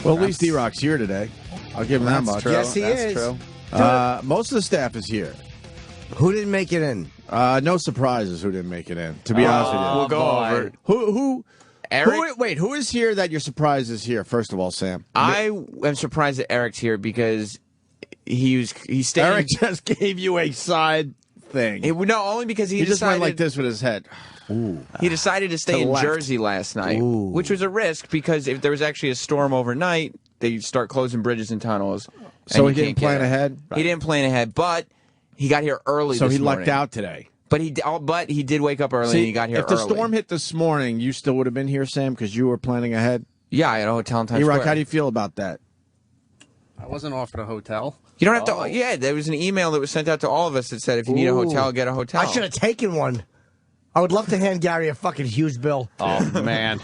Well, at least D-Rock's here today. I'll give him that much. True. Yes, he That's is. True. Most of the staff is here. Who didn't make it in? No surprises who didn't make it in, to be honest with you. We'll go over it. Who is here that you're surprised is here, first of all, Sam? I am surprised that Eric's here because he's staying. Eric just gave you a side thing. No, only because He just went like this with his head. He decided to stay To the in left. Jersey last night, which was a risk because if there was actually a storm overnight, they start closing bridges and tunnels. So and he you didn't can't plan get out. ahead? He didn't plan ahead, but he got here early So this he morning. lucked out today. But he did wake up early and he got here if the early. storm hit this morning, you still would have been here, Sam, because you were planning ahead? Yeah, I had a hotel in Times E-Rock, Square. how do you feel about that? I wasn't offered a hotel. You don't have to. Yeah, there was an email that was sent out to all of us that said if you need a hotel, get a hotel. I should have taken one. I would love to hand Gary a fucking huge bill. Oh, man.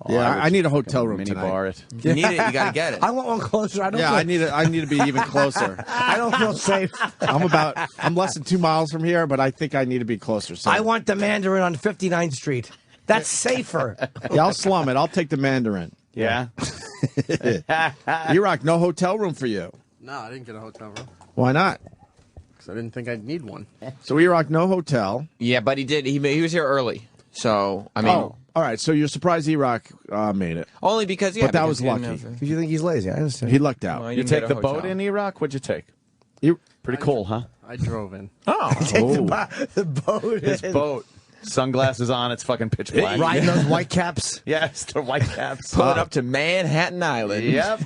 I need a hotel room Mini tonight. bar it. You need it. You got to get it. I want one closer. I don't. Yeah, I need to be even closer. I don't feel safe. I'm less than 2 miles from here, but I think I need to be closer. So. I want the Mandarin on 59th Street. That's safer. Yeah, I'll slum it. I'll take the Mandarin. Yeah. E-Rock, no hotel room for you. No, I didn't get a hotel room Why not? because I didn't think I'd need one. So E-Rock, no hotel. Yeah, but he did. He was here early. So I mean, all right. So you're surprised E-Rock made it. only because But that because was he didn't lucky. have- Because you think he's lazy. I understand. He lucked out. Well, he You didn't take get the a boat hotel. in, Iraq? What'd you take? You- Pretty cool, huh? I drove in. The boat. His boat. Sunglasses on. It's fucking pitch black. Riding those white caps. Yes, the white caps. Pulling up to Manhattan Island. Yep.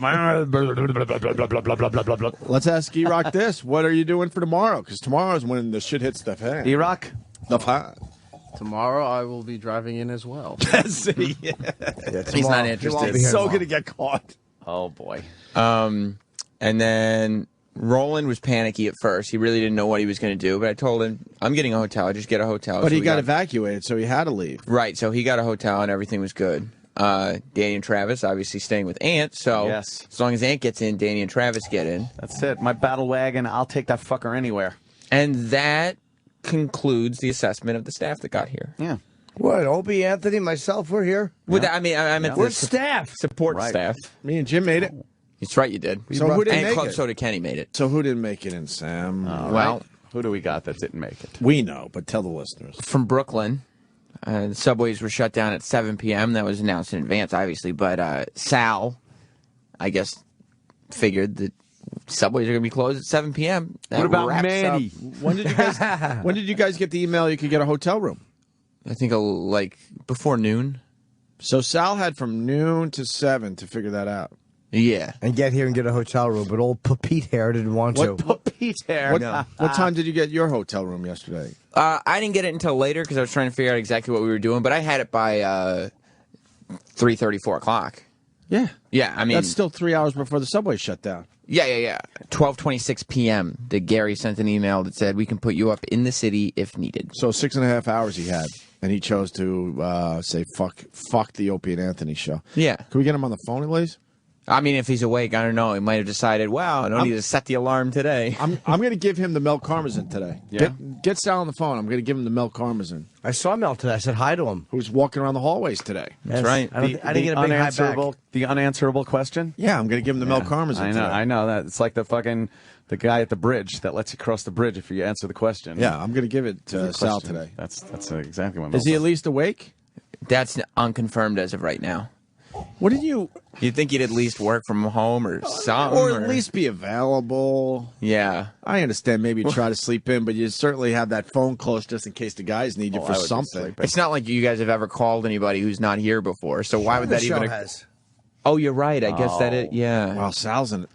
Let's ask E-Rock this. What are you doing for tomorrow? Because tomorrow is when the shit hits the fan. Iraq? The fan. Tomorrow I will be driving in as well. See? He's not He won't interested. be here So tomorrow. going to get caught. Oh, boy. And then Roland was panicky at first. He really didn't know what he was going to do. But I told him, I'm getting a hotel. Just get a hotel. But So he we got evacuated, so he had to leave. Right. So he got a hotel and everything was good. Danny and Travis obviously staying with Ant. So Yes. as long as Ant gets in, Danny and Travis get in. That's it. My battle wagon, I'll take that fucker anywhere. And that concludes the assessment of the staff that got here. Yeah. What? Opie, Anthony, myself, we're here. With that, I meant We're the staff. support Right. staff. Me and Jim made it. That's right, you did. So who didn't and make Club it? Soda Kenny made it. So who didn't make it in, Sam? Well, Who do we got that didn't make it? We know, but tell the listeners. from Brooklyn, the subways were shut down at 7 p.m. That was announced in advance, obviously. But Sal, I guess, figured that subways are going to be closed at 7 p.m. That What about wraps Manny? When did you guys get the email you could get a hotel room? up, I think, like before noon. So Sal had from noon to 7 to figure that out. Yeah. And get here and get a hotel room. But old Pete Hair didn't want to. Pete hair. What time did you get your hotel room yesterday? I didn't get it until later because I was trying to figure out exactly what we were doing. But I had it by 3:30, 4 o'clock. Yeah. Yeah, I mean, That's still 3 hours before the subway shut down. Yeah. 12:26 p.m. that Gary sent an email that said we can put you up in the city if needed. So 6.5 hours he had, and he chose to say fuck the Opie and Anthony show. Yeah. Can we get him on the phone, please? I mean, if he's awake, I don't know. He might have decided, wow, I don't need to set the alarm today. I'm going to give him the Mel Karmazin today. Yeah. Get Sal on the phone. I'm going to give him the Mel Karmazin, I saw Mel today. I said hi to him. who's walking around the hallways today. That's right. I didn't get a big high back. The unanswerable question? Yeah, I'm going to give him the Mel Karmazin I know, today. I know that. It's like the guy at the bridge that lets you cross the bridge if you answer the question. Yeah, I'm going to give it to Sal Question. today. That's exactly what Is he at least awake? That's unconfirmed as of right now. What did you... You'd think he'd at least work from home or something. Or at least be available. Yeah. I understand maybe try to sleep in, but you certainly have that phone close just in case the guys need you I for would be something. sleeping. It's not like you guys have ever called anybody who's not here before, so why would The that show even... has. Oh, you're right. I guess that it... Yeah. Wow,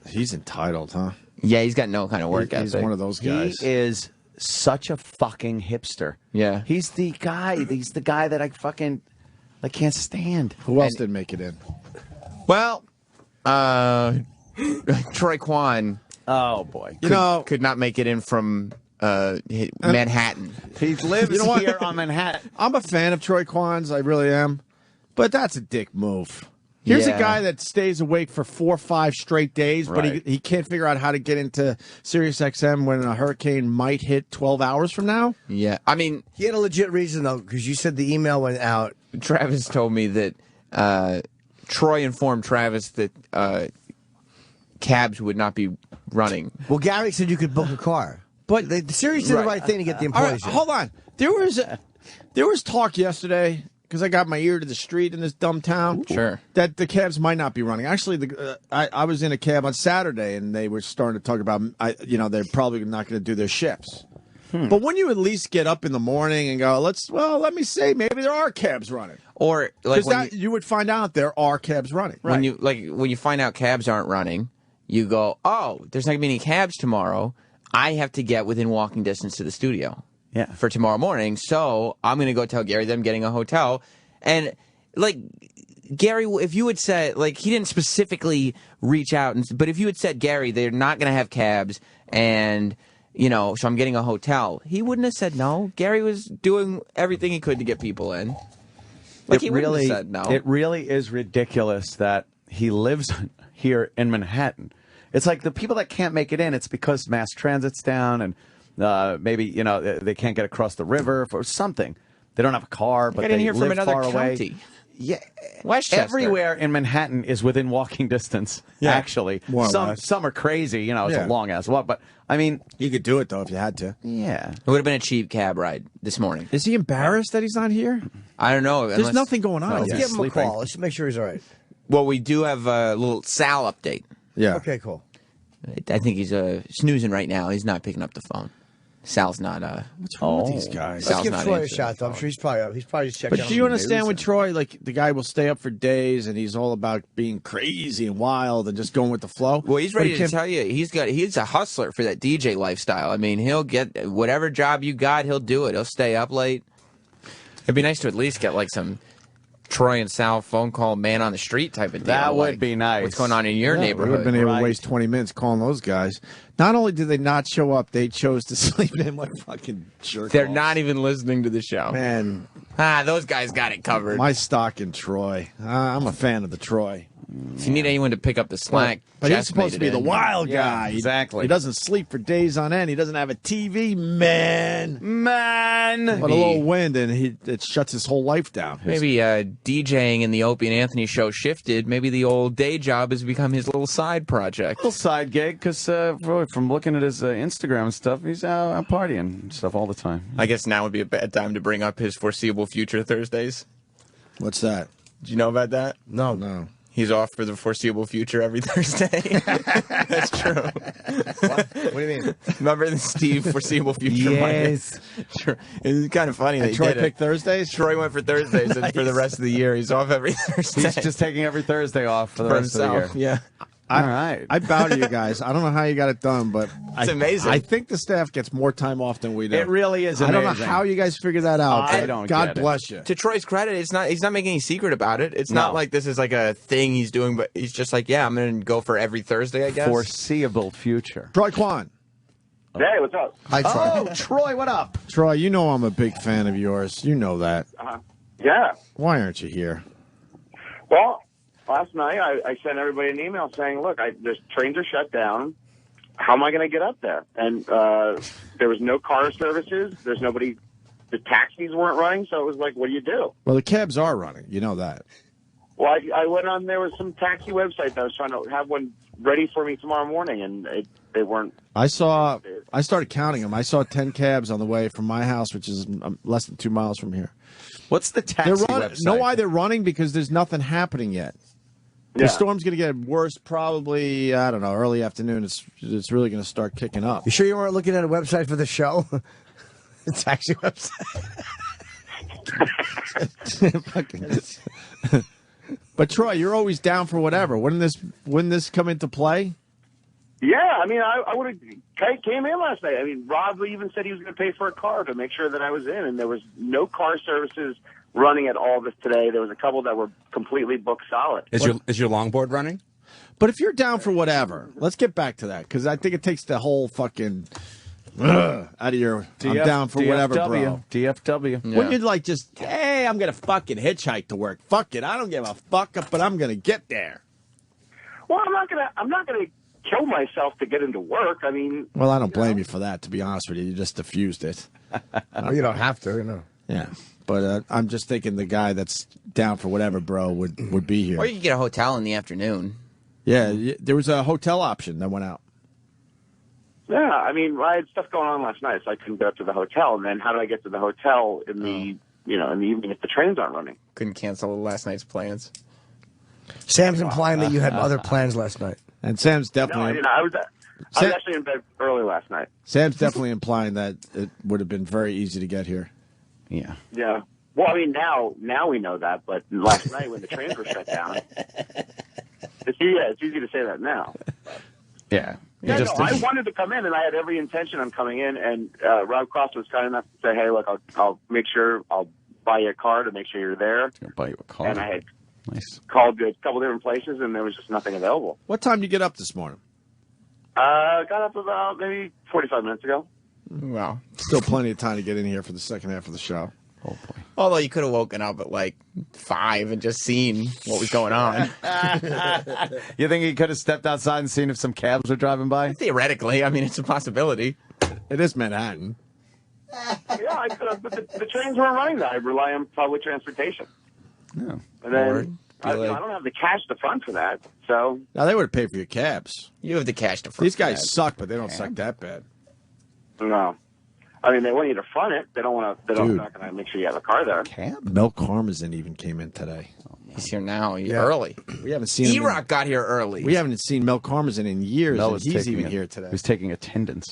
he's entitled, huh? Yeah, he's got no kind of work He's ethic. one of those He guys. is such a fucking hipster. Yeah. He's the guy that I fucking can't stand. Who else didn't make it in? Well, Troy Kwan Oh boy. could not make it in from Manhattan. He lives You know what? here on Manhattan. I'm a fan of Troy Kwan's, I really am. But that's a dick move. Here's Yeah. a guy that stays awake for 4 or 5 straight days, but Right. he can't figure out how to get into Sirius XM when a hurricane might hit 12 hours from now. Yeah. I mean, He had a legit reason, though, because you said the email went out. Travis told me that Troy informed Travis that cabs would not be running. Well, Gary said you could book a car. But The Sirius did the right thing to get the all right, employees. in. hold on. There was talk yesterday because I got my ear to the street in this dumb town. Sure. That the cabs might not be running. Actually, I was in a cab on Saturday and they were starting to talk about they're probably not going to do their shifts. But when you at least get up in the morning and go, let me see, maybe there are cabs running. Or like Because you would find out there are cabs running. when you find out cabs aren't running, you go, oh, there's not gonna be any cabs tomorrow. I have to get within walking distance to the studio. Yeah. For tomorrow morning, so I'm gonna go tell Gary that I'm getting a hotel, and like Gary, if you had said like he didn't specifically reach out, but if you had said Gary, they're not gonna have cabs, and so I'm getting a hotel, he wouldn't have said no. Gary was doing everything he could to get people in. Like he wouldn't have said no. It really is ridiculous that he lives here in Manhattan. It's like the people that can't make it in, it's because mass transit's down and maybe, they can't get across the river for something. They don't have a car, but Get they in here live from another far county. away. Yeah, Westchester. everywhere in Manhattan is within walking distance. Yeah. Actually, More or some less. are crazy. It's Yeah. a long ass walk, but I mean, You could do it, though, if you had to. yeah. It would have been a cheap cab ride this morning. Is he embarrassed that he's not here? I don't know. There's nothing going on. Let's yet. give him sleeping. a call. Let's make sure he's all right. Well, we do have a little Sal update. Yeah. Okay, cool. I think he's snoozing right now. He's not picking up the phone. Sal's not. What's wrong with these guys? Let's Sal's give not Troy a answering shot, though. I'm sure he's probably just checking But out do you the understand news. with Troy? Like, the guy will stay up for days, and he's all about being crazy and wild and just going with the flow. Well, he's But ready he to can't- tell you he's a hustler for that DJ lifestyle. I mean, he'll get whatever job you got, he'll do it. He'll stay up late. It'd be nice to at least get like some Troy and Sal phone call man on the street type of deal. That would like, be nice. What's going on in your We would neighborhood? have been able Right. to waste 20 minutes calling those guys. Not only did they not show up, they chose to sleep in like fucking jerk. They're not even listening to the show. Man, Those guys got it covered. my stock in Troy. I'm a fan of the Troy. If you need anyone to pick up the slack, But he's Jess supposed to made be it the in. wild Yeah, guy. exactly. He doesn't sleep for days on end. He doesn't have a TV, man. Man. But a little wind, and it shuts his whole life down. Maybe DJing in the Opie and Anthony show shifted. Maybe the old day job has become his little side project. Little side gig, because from looking at his Instagram and stuff, he's out partying and stuff all the time. I guess now would be a bad time to bring up his foreseeable future Thursdays. What's that? Did you know about that? No. He's off for the foreseeable future every Thursday. That's true. What do you mean? Remember the Steve foreseeable future Yes. Monday? Sure. It's kind of funny that he Troy did it. picked Thursdays? Troy went for Thursdays, and for the rest of the year, he's off every Thursday. He's just taking every Thursday off for the for rest of the year. himself. Yeah. All right. I bow to you guys. I don't know how you got it done, but It's amazing. I think the staff gets more time off than we do. It really is I don't know amazing. how you guys figure that out. I but don't God get it. bless you. To Troy's credit, he's not making any secret about it. It's No. not like this is like a thing he's doing, but he's just like, yeah, I'm going to go for every Thursday, I guess. Foreseeable future. Troy Kwan. Hey, what's up? Hi, Troy. Oh, Troy, what up? Troy, you know I'm a big fan of yours. You know that. Yeah. Why aren't you here? Well, last night I sent everybody an email saying, look, the trains are shut down. How am I going to get up there? And there was no car services. There's nobody. The taxis weren't running. So it was like, what do you do? Well, the cabs are running. You know that. Well, I went on. There was some taxi website that was trying to have one ready for me tomorrow morning, and they weren't. I started counting them. I saw 10 cabs on the way from my house, which is less than 2 miles from here. What's the taxi They're running. website? Know why they're running? Because there's nothing happening yet. The Yeah. storm's going to get worse probably, I don't know, early afternoon. It's really going to start kicking up. You sure you weren't looking at a website for the show? The taxi website. But Troy, you're always down for whatever. Wouldn't this come into play? Yeah, I mean, I would have came in last night. I mean, Rob even said he was going to pay for a car to make sure that I was in, and there was no car services running at all this today. There was a couple that were completely booked solid. Is your longboard running? But if you're down for whatever, let's get back to that because I think it takes the whole fucking out of your. I'm down for whatever, bro. DFW. Yeah. Wouldn't you like just, hey, I'm gonna fucking hitchhike to work? Fuck it, I don't give a fuck, but I'm gonna get there. Well, I'm not gonna kill myself to get into work. I mean, Well, I don't blame you for that. To be honest with you, you just diffused it. Well, you don't have to, you know. Yeah, but I'm just thinking the guy that's down for whatever, bro, would be here. Or you could get a hotel in the afternoon. Yeah, there was a hotel option that went out. Yeah, I mean, I had stuff going on last night, so I couldn't go to the hotel. And then how do I get to the hotel in the in the evening if the trains aren't running? Couldn't cancel last night's plans. Sam's implying that you had other plans last night. And Sam's No, I definitely didn't. I was actually in bed early last night. Sam's definitely implying that it would have been very easy to get here. Yeah. Yeah. Well, I mean, now we know that, but last night when the trains were shut down, it's easy to say that now. Yeah. Yeah, no, I wanted to come in, and I had every intention on coming in. And Rob Cross was kind enough to say, "Hey, look, I'll make sure I'll buy you a car to make sure you're there." I'll buy you a car. And I had Nice. called a couple different places, and there was just nothing available. What time did you get up this morning? Got up about maybe 45 minutes ago. Wow. Still plenty of time to get in here for the second half of the show. Oh boy. Although you could have woken up at like 5 and just seen what was going on. You think he could have stepped outside and seen if some cabs were driving by? Theoretically, I mean, it's a possibility. It is Manhattan. Yeah, I could have, but the trains weren't running. That I rely on public transportation. No. And then Or I be like- don't have the cash to fund for that. So Now, they would have paid for your cabs. You have the cash to front These guys that. suck, but they don't suck that bad. no, I mean they want you to front it. They don't want to. They're Dude. not going to make sure you have a car there. Cab? Mel Karmazin even came in today. He's here now. He's Yeah. early. We haven't seen him. E-Rock got here early. We haven't seen Mel Karmazin in years, Mel and was he's taking even it- here today. He was taking attendance.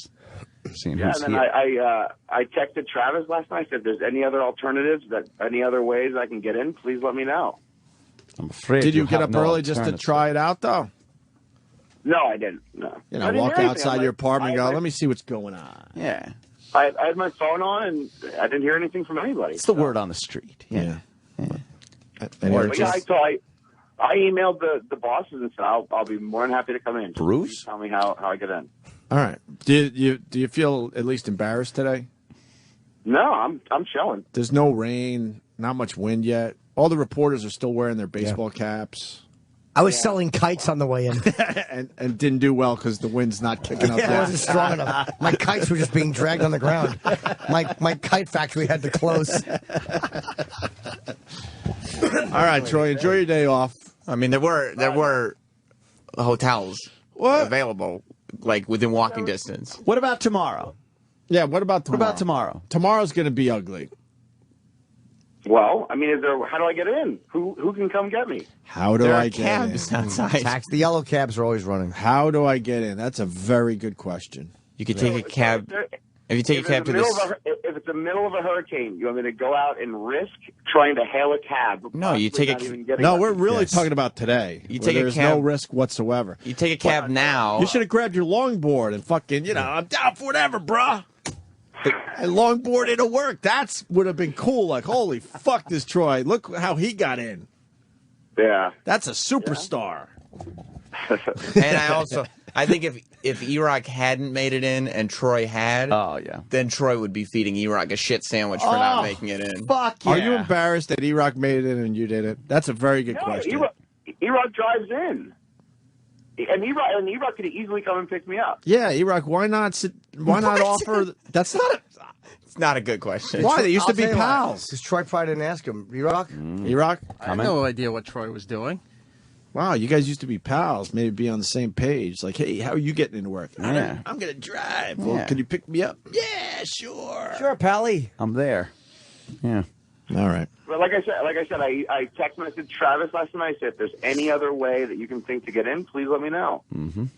Seeing Yeah, who's and then here. I texted Travis last night. Said, "If there's any other alternatives, any other ways I can get in, please let me know." I'm afraid. Did you get have up no early just to alternative. try it out, though? No, I didn't. No, You I know, didn't walk hear anything. outside I'm your like, apartment and I go, had let me see what's going on. Yeah. I had my phone on, and I didn't hear anything from anybody. It's the word on the street. Yeah. Or But yeah, I emailed the bosses and said I'll be more than happy to come in. Just Bruce? tell me how I get in. All right. Do you feel at least embarrassed today? No, I'm chilling. There's no rain, not much wind yet. All the reporters are still wearing their baseball caps. I was selling kites on the way in. and didn't do well because the wind's not kicking up It yet. wasn't strong enough. My kites were just being dragged on the ground. My kite factory had to close. All right, Troy, enjoy your day off. I mean, there were hotels available, like within walking distance. What about tomorrow? Yeah, what about What tomorrow? about tomorrow? Tomorrow's going to be ugly. Well, I mean, how do I get in? Who can come get me? How do There I are get cabs in? outside. The yellow cabs are always running. How do I get in? That's a very good question. You could take a cab. If you take a cab to this, If it's the middle of a hurricane, you want me to go out and risk trying to hail a cab? No, you possibly take a- not even getting No, one? we're really Yes. talking about today. You where take a there's cab- no risk whatsoever. you take a cab now. You should have grabbed your longboard and fucking, I'm down for whatever, bruh. And longboard into work. That's would have been cool. Like, holy fuck, this Troy. Look how he got in. Yeah. That's a superstar. And I think if E-Rock hadn't made it in and Troy had, Oh, yeah. then Troy would be feeding E-Rock a shit sandwich for not making it in. Fuck yeah. Are you embarrassed that E-Rock made it in and you didn't? That's a very good No, question. E-Rock drives in. And E-Rock could easily come and pick me up. Yeah, E-Rock, why not offer? That's not. It's not a good question. Why? They used to be I'll tell you why. pals. Because Troy probably didn't ask him. E-Rock? E-Rock? I had no idea what Troy was doing. Wow, you guys used to be pals. Maybe be on the same page. Like, hey, how are you getting into work? Yeah. I'm going to drive. Well, Yeah. can you pick me up? Yeah, sure. Sure, Pally. I'm there. Yeah. All right. But like I said, I text messaged Travis last night. I said, if there's any other way that you can think to get in, please let me know. And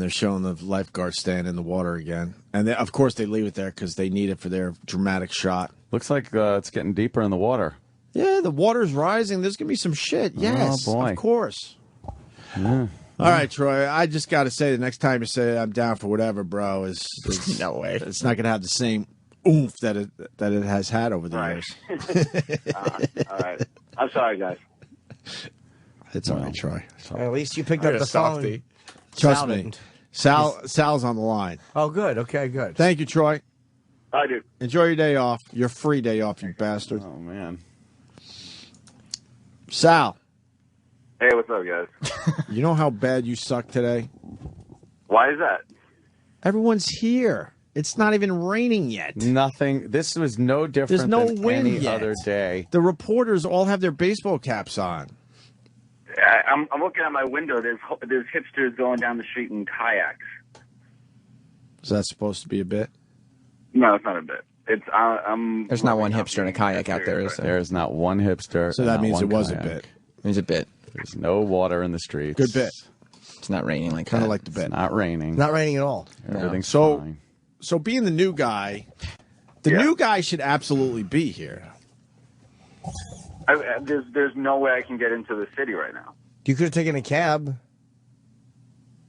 they're showing the lifeguard stand in the water again. And of course, they leave it there because they need it for their dramatic shot. Looks like it's getting deeper in the water. Yeah, the water's rising. There's going to be some shit. Yes, boy. of course. All right, Troy. I just got to say, the next time you say I'm down for whatever, bro, is No way. it's not going to have the same oomph that it has had over the Right. years. All right. I'm sorry, guys. It's all right, Troy. At least you picked You're up a the phone. softie. Trust Sal me. didn't. Sal's on the line. Oh, good. Okay, good. Thank you, Troy. I do. Enjoy your day off. Your free day off, you bastard. Oh, man. Sal, Hey, what's up, guys? you know how bad you suck today? Why is that? Everyone's here. It's not even raining yet. Nothing. This was no different There's no than wind any yet. other day. The reporters all have their baseball caps on. I'm looking at my window. There's hipsters going down the street in kayaks. Is that supposed to be a bit? No, it's not a bit. It's I'm. There's not one hipster in a kayak out there, is there? There's not one hipster. So that not means one it was a kayak. bit. There's a bit. There's no water in the streets. Good bit. It's not raining like Kind that. of like the bit. It's not raining. Not raining at all. Everything's So- fine. So being the new guy, new guy should absolutely be here. There's no way I can get into the city right now. You could have taken a cab.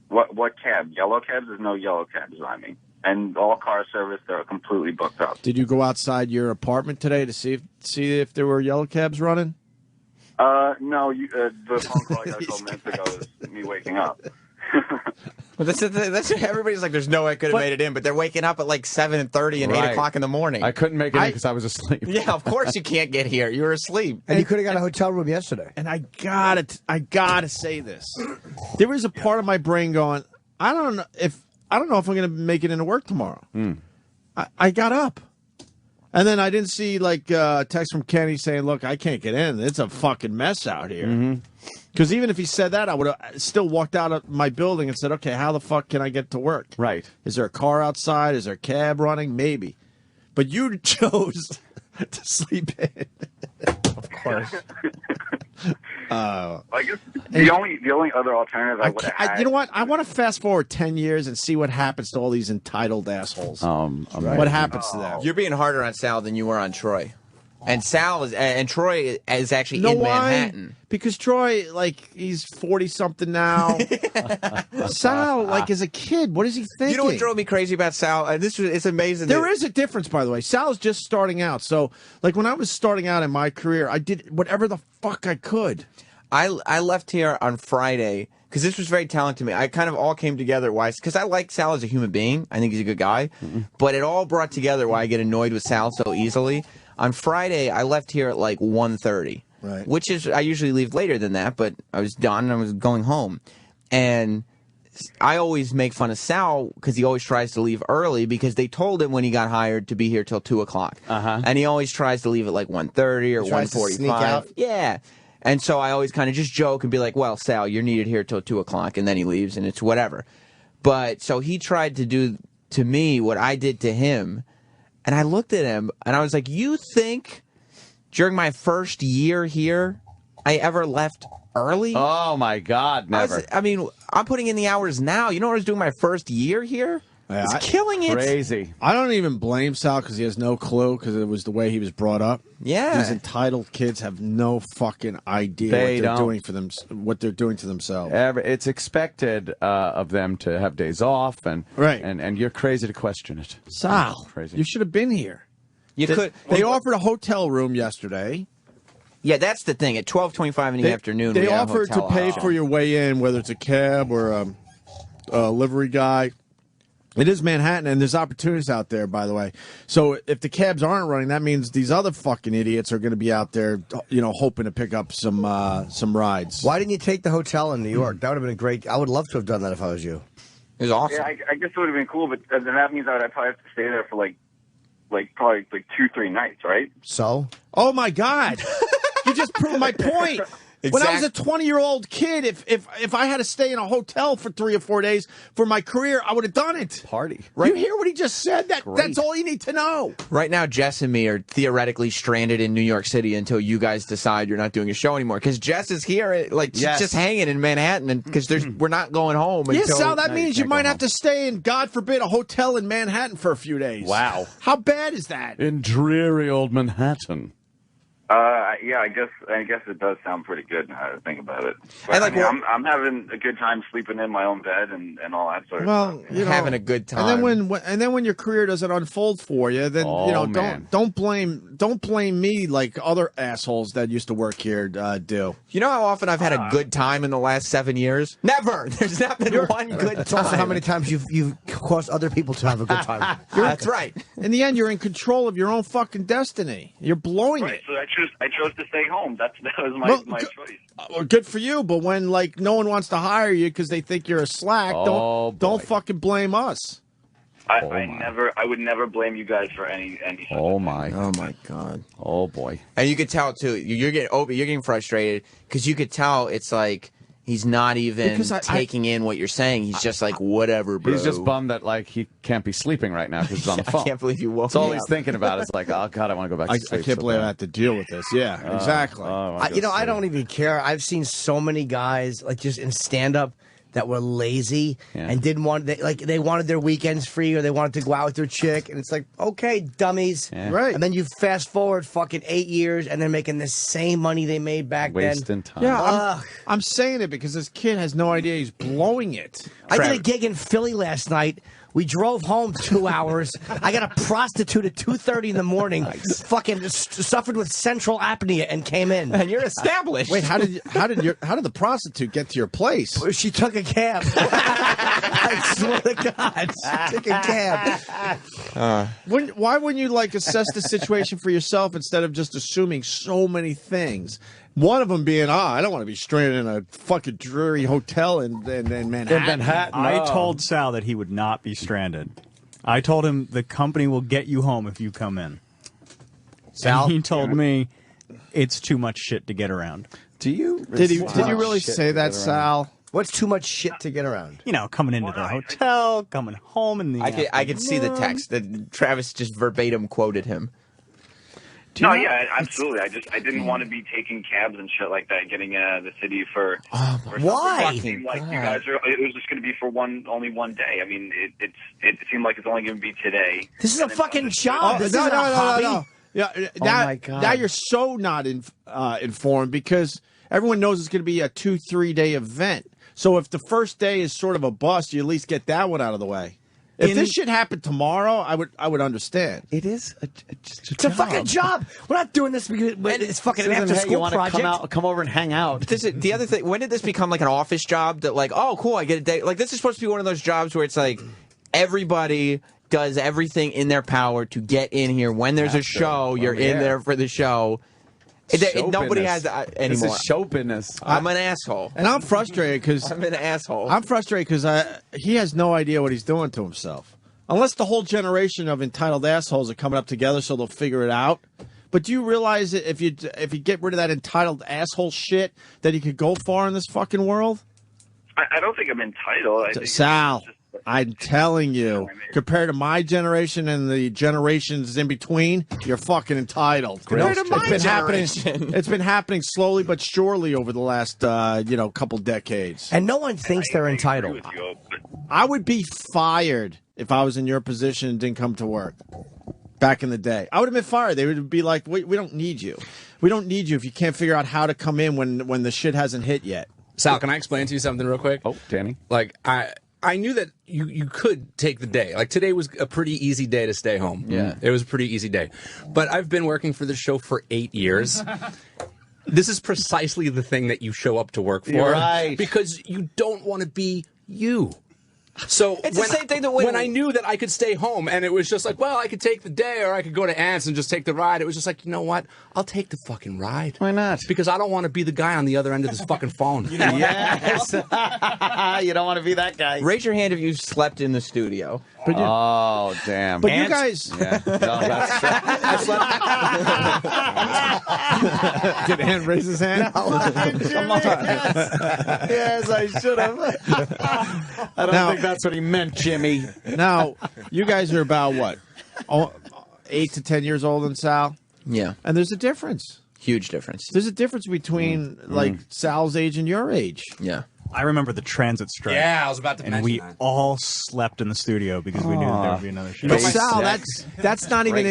What cab? Yellow cabs? There's no yellow cabs on me. And all car service, they're completely booked up. Did you go outside your apartment today to see if there were yellow cabs running? No, the phone call I got a couple minutes ago was me waking up. Well, that's everybody's like, there's no way I could have made it in, but they're waking up at like 7:30 and 8 Right. o'clock in the morning. I couldn't make it in because I was asleep. Yeah, of course you can't get here. You were asleep. And you could have got a hotel room yesterday. And I gotta say this. There is a part of my brain going, I don't know if I'm gonna make it into work tomorrow. I got up. And then I didn't see like a text from Kenny saying, look, I can't get in. It's a fucking mess out here. Because even if he said that, I would have still walked out of my building and said, okay, how the fuck can I get to work? Right. Is there a car outside? Is there a cab running? Maybe. But you chose to sleep in. Of course. I guess the only other alternative I would have had. You know what? I want to fast forward 10 years and see what happens to all these entitled assholes. What happens to them? You're being harder on Sal than you were on Troy. And Troy is actually You know in why? Manhattan. Because Troy, like, he's 40-something now. Sal, like, as a kid, what is he thinking? You know what drove me crazy about Sal? It's amazing. There is a difference, by the way. Sal's just starting out. So, like, when I was starting out in my career, I did whatever the fuck I could. I left here on Friday because this was very telling to me. I kind of all came together because I like Sal as a human being. I think he's a good guy. But it all brought together why I get annoyed with Sal so easily. On Friday, I left here at like 1:30. Right. Which is, I usually leave later than that, but I was done and I was going home. And I always make fun of Sal because he always tries to leave early because they told him when he got hired to be here till 2 o'clock. And he always tries to leave at like 1:30 or Tries to 1:45. sneak out? Yeah. And so I always kind of just joke and be like, well, Sal, you're needed here till 2 o'clock. And then he leaves and it's whatever. But so he tried to do to me what I did to him. And I looked at him and I was like, you think during my first year here, I ever left early? Oh, my God, never. I mean, I'm putting in the hours now. You know what I was doing my first year here? Yeah, It's killing it. Crazy. I don't even blame Sal because he has no clue because it was the way he was brought up. Yeah. These entitled kids have no fucking idea They what they're don't. doing for them, what they're doing to themselves. It's expected of them to have days off, and Right. and you're crazy to question it. Sal, Crazy. you should have been here. You could. They offered a hotel room yesterday. Yeah, that's the thing. At 12:25 in the afternoon, They we had a offered to hotel pay option. for your way in, whether it's a cab or a livery guy. It is Manhattan, and there's opportunities out there, by the way. So if the cabs aren't running, that means these other fucking idiots are going to be out there, hoping to pick up some rides. Why didn't you take the hotel in New York? That would have been a great. I would love to have done that if I was you. It was awesome. Yeah, I guess it would have been cool, but then that means I'd probably have to stay there for probably 2-3 nights, right? So Oh my God! You just proved my point. When I was a 20-year-old kid, if I had to stay in a hotel for 3 or 4 days for my career, I would have done it. Party. You hear what he just said? That's all you need to know. Right now, Jess and me are theoretically stranded in New York City until you guys decide you're not doing a show anymore. Because Jess is here, she's Yes. just hanging in Manhattan, and because we're not going home. Yeah, until, Sal, that No, means you you can't might go have to stay in, God forbid, a hotel in Manhattan for a few days. Wow. How bad is that? In dreary old Manhattan. Yeah, I guess it does sound pretty good now that I think about it. And, But, I'm having a good time sleeping in my own bed and all that sort of Well, stuff. you know, a good time. And then when your career doesn't unfold for you, then Oh, man. don't blame me like other assholes that used to work here do. You know how often I've had a good time in the last 7 years? Never. There's not been one good it's time. also how many times you've caused other people to have a good time. That's right. In the end, you're in control of your own fucking destiny. You're blowing Right, it. so I chose to stay home. That was my choice. Well, good for you, but when no one wants to hire you because they think you're a slack, Oh, don't boy. fucking blame us. I would never blame you guys for any. Oh my God. Oh boy. And you could tell too. You're getting frustrated because you could tell it's like he's not even taking in what you're saying. He's just like, whatever, bro. He's just bummed that like he can't be sleeping right now because he's on the phone. I can't believe you woke That's all me he's up. thinking about. It's like, oh god, I want to go back to sleep. I can't believe I have to deal with this. Yeah, exactly. I don't even care. I've seen so many guys like just in stand up that were lazy and didn't want they wanted their weekends free or they wanted to go out with their chick, and it's like, okay, dummies, right? And then you fast forward fucking 8 years and they're making the same money they made back Wasting time. Yeah, I'm saying it because this kid has no idea he's blowing it. I did a gig in Philly last night. We drove home 2 hours. I got a prostitute at 2:30 in the morning. Fucking suffered with central apnea and came in. And you're established. Wait, how did the prostitute get to your place? She took a cab. I swear to God, she took a cab. Why wouldn't you like assess the situation for yourself instead of just assuming so many things? One of them being, I don't want to be stranded in a fucking dreary hotel in Manhattan. I told Sal that he would not be stranded. I told him the company will get you home if you come in. Sal? And he told me it's too much shit to get around. Do you? Did you really say that, Sal? What's too much shit to get around? You know, coming into the hotel, coming home in the I could see the text that Travis just verbatim quoted him. Yeah, absolutely. I didn't want to be taking cabs and shit like that, getting the city for. Why? It seemed like you guys are. It was just going to be for only one day. I mean, it seemed like it's only going to be today. This is a fucking job. This isn't a hobby. No. Yeah, my God. Now you're so not informed because everyone knows it's going to be a 2-3 day event. So if the first day is sort of a bust, you at least get that one out of the way. If this shit happened tomorrow, I would understand. It is It's a fucking job. We're not doing this because it's fucking an after school project. Come over and hang out. The other thing, when did this become like an office job that like, oh, cool, I get a day? Like, this is supposed to be one of those jobs where it's like everybody does everything in their power to get in here. When there's a show, you're in there for the show. Nobody has that anymore. This is show business. I'm an asshole. And I'm frustrated because I'm an asshole. I'm frustrated because he has no idea what he's doing to himself. Unless the whole generation of entitled assholes are coming up together so they'll figure it out. But do you realize that if you get rid of that entitled asshole shit, that you could go far in this fucking world? I don't think I'm entitled. I think Sal, I'm telling you, compared to my generation and the generations in between, you're fucking entitled. Compared to my generation. It's been happening slowly but surely over the last couple decades. And no one thinks they're entitled. I would be fired if I was in your position and didn't come to work. Back in the day, I would have been fired. They would be like, we don't need you. We don't need you if you can't figure out how to come in when the shit hasn't hit yet. Sal, can I explain to you something real quick? Oh, Danny. Like, I knew that you could take the day. Like, today was a pretty easy day to stay home. Yeah. It was a pretty easy day. But I've been working for this show for 8 years. This is precisely the thing that you show up to work for. You're right. Because you don't want to be you. So It's the same thing that when I knew that I could stay home and it was just like, well, I could take the day or I could go to Aunt's and just take the ride. It was just like, you know what? I'll take the fucking ride. Why not? Because I don't want to be the guy on the other end of this fucking phone. Yes. You don't want to be that guy. Raise your hand if you slept in the studio. Oh, damn. But you guys, Yeah. No, that's true. did Ant raise his hand? Come on. Yes, I should have. I don't think that's what he meant, Jimmy. Now, you guys are about what? 8 to 10 years old in Sal? Yeah. And there's a difference. Huge difference. There's a difference between like Sal's age and your age. Yeah. I remember the transit strike. Yeah, I was about to And mention we that. all slept in the studio because we knew that there would be another show. But Sal, that's not even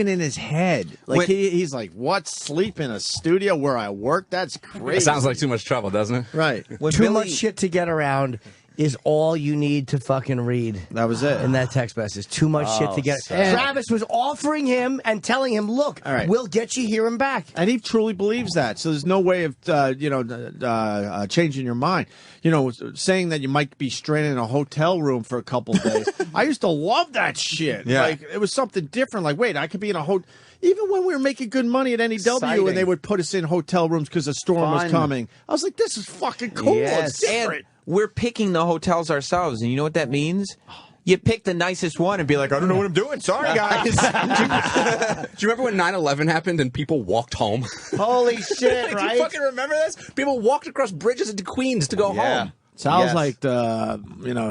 in his head. Like he's like, what? Sleep in a studio where I work? That's crazy. It sounds like too much trouble, doesn't it? Right. Too much shit to get around is all you need to fucking read. That was it. In that text message. Too much shit to get. Travis was offering him and telling him, look, All right. we'll get you here and back. And he truly believes that. So there's no way of, changing your mind. You know, saying that you might be stranded in a hotel room for a couple of days. I used to love that shit. Yeah. Like, it was something different. Like, wait, I could be in a hotel. Even when we were making good money at NEW Exciting. and they would put us in hotel rooms because a storm was Fun. coming. I was like, this is fucking cool. Yes. It's different. And we're picking the hotels ourselves, and you know what that means? You pick the nicest one and be like, I don't know what I'm doing. Sorry, guys. Do you remember when 9/11 happened and people walked home? Holy shit, Do right? you fucking remember this? People walked across bridges into Queens to go home. Sal's Yes. like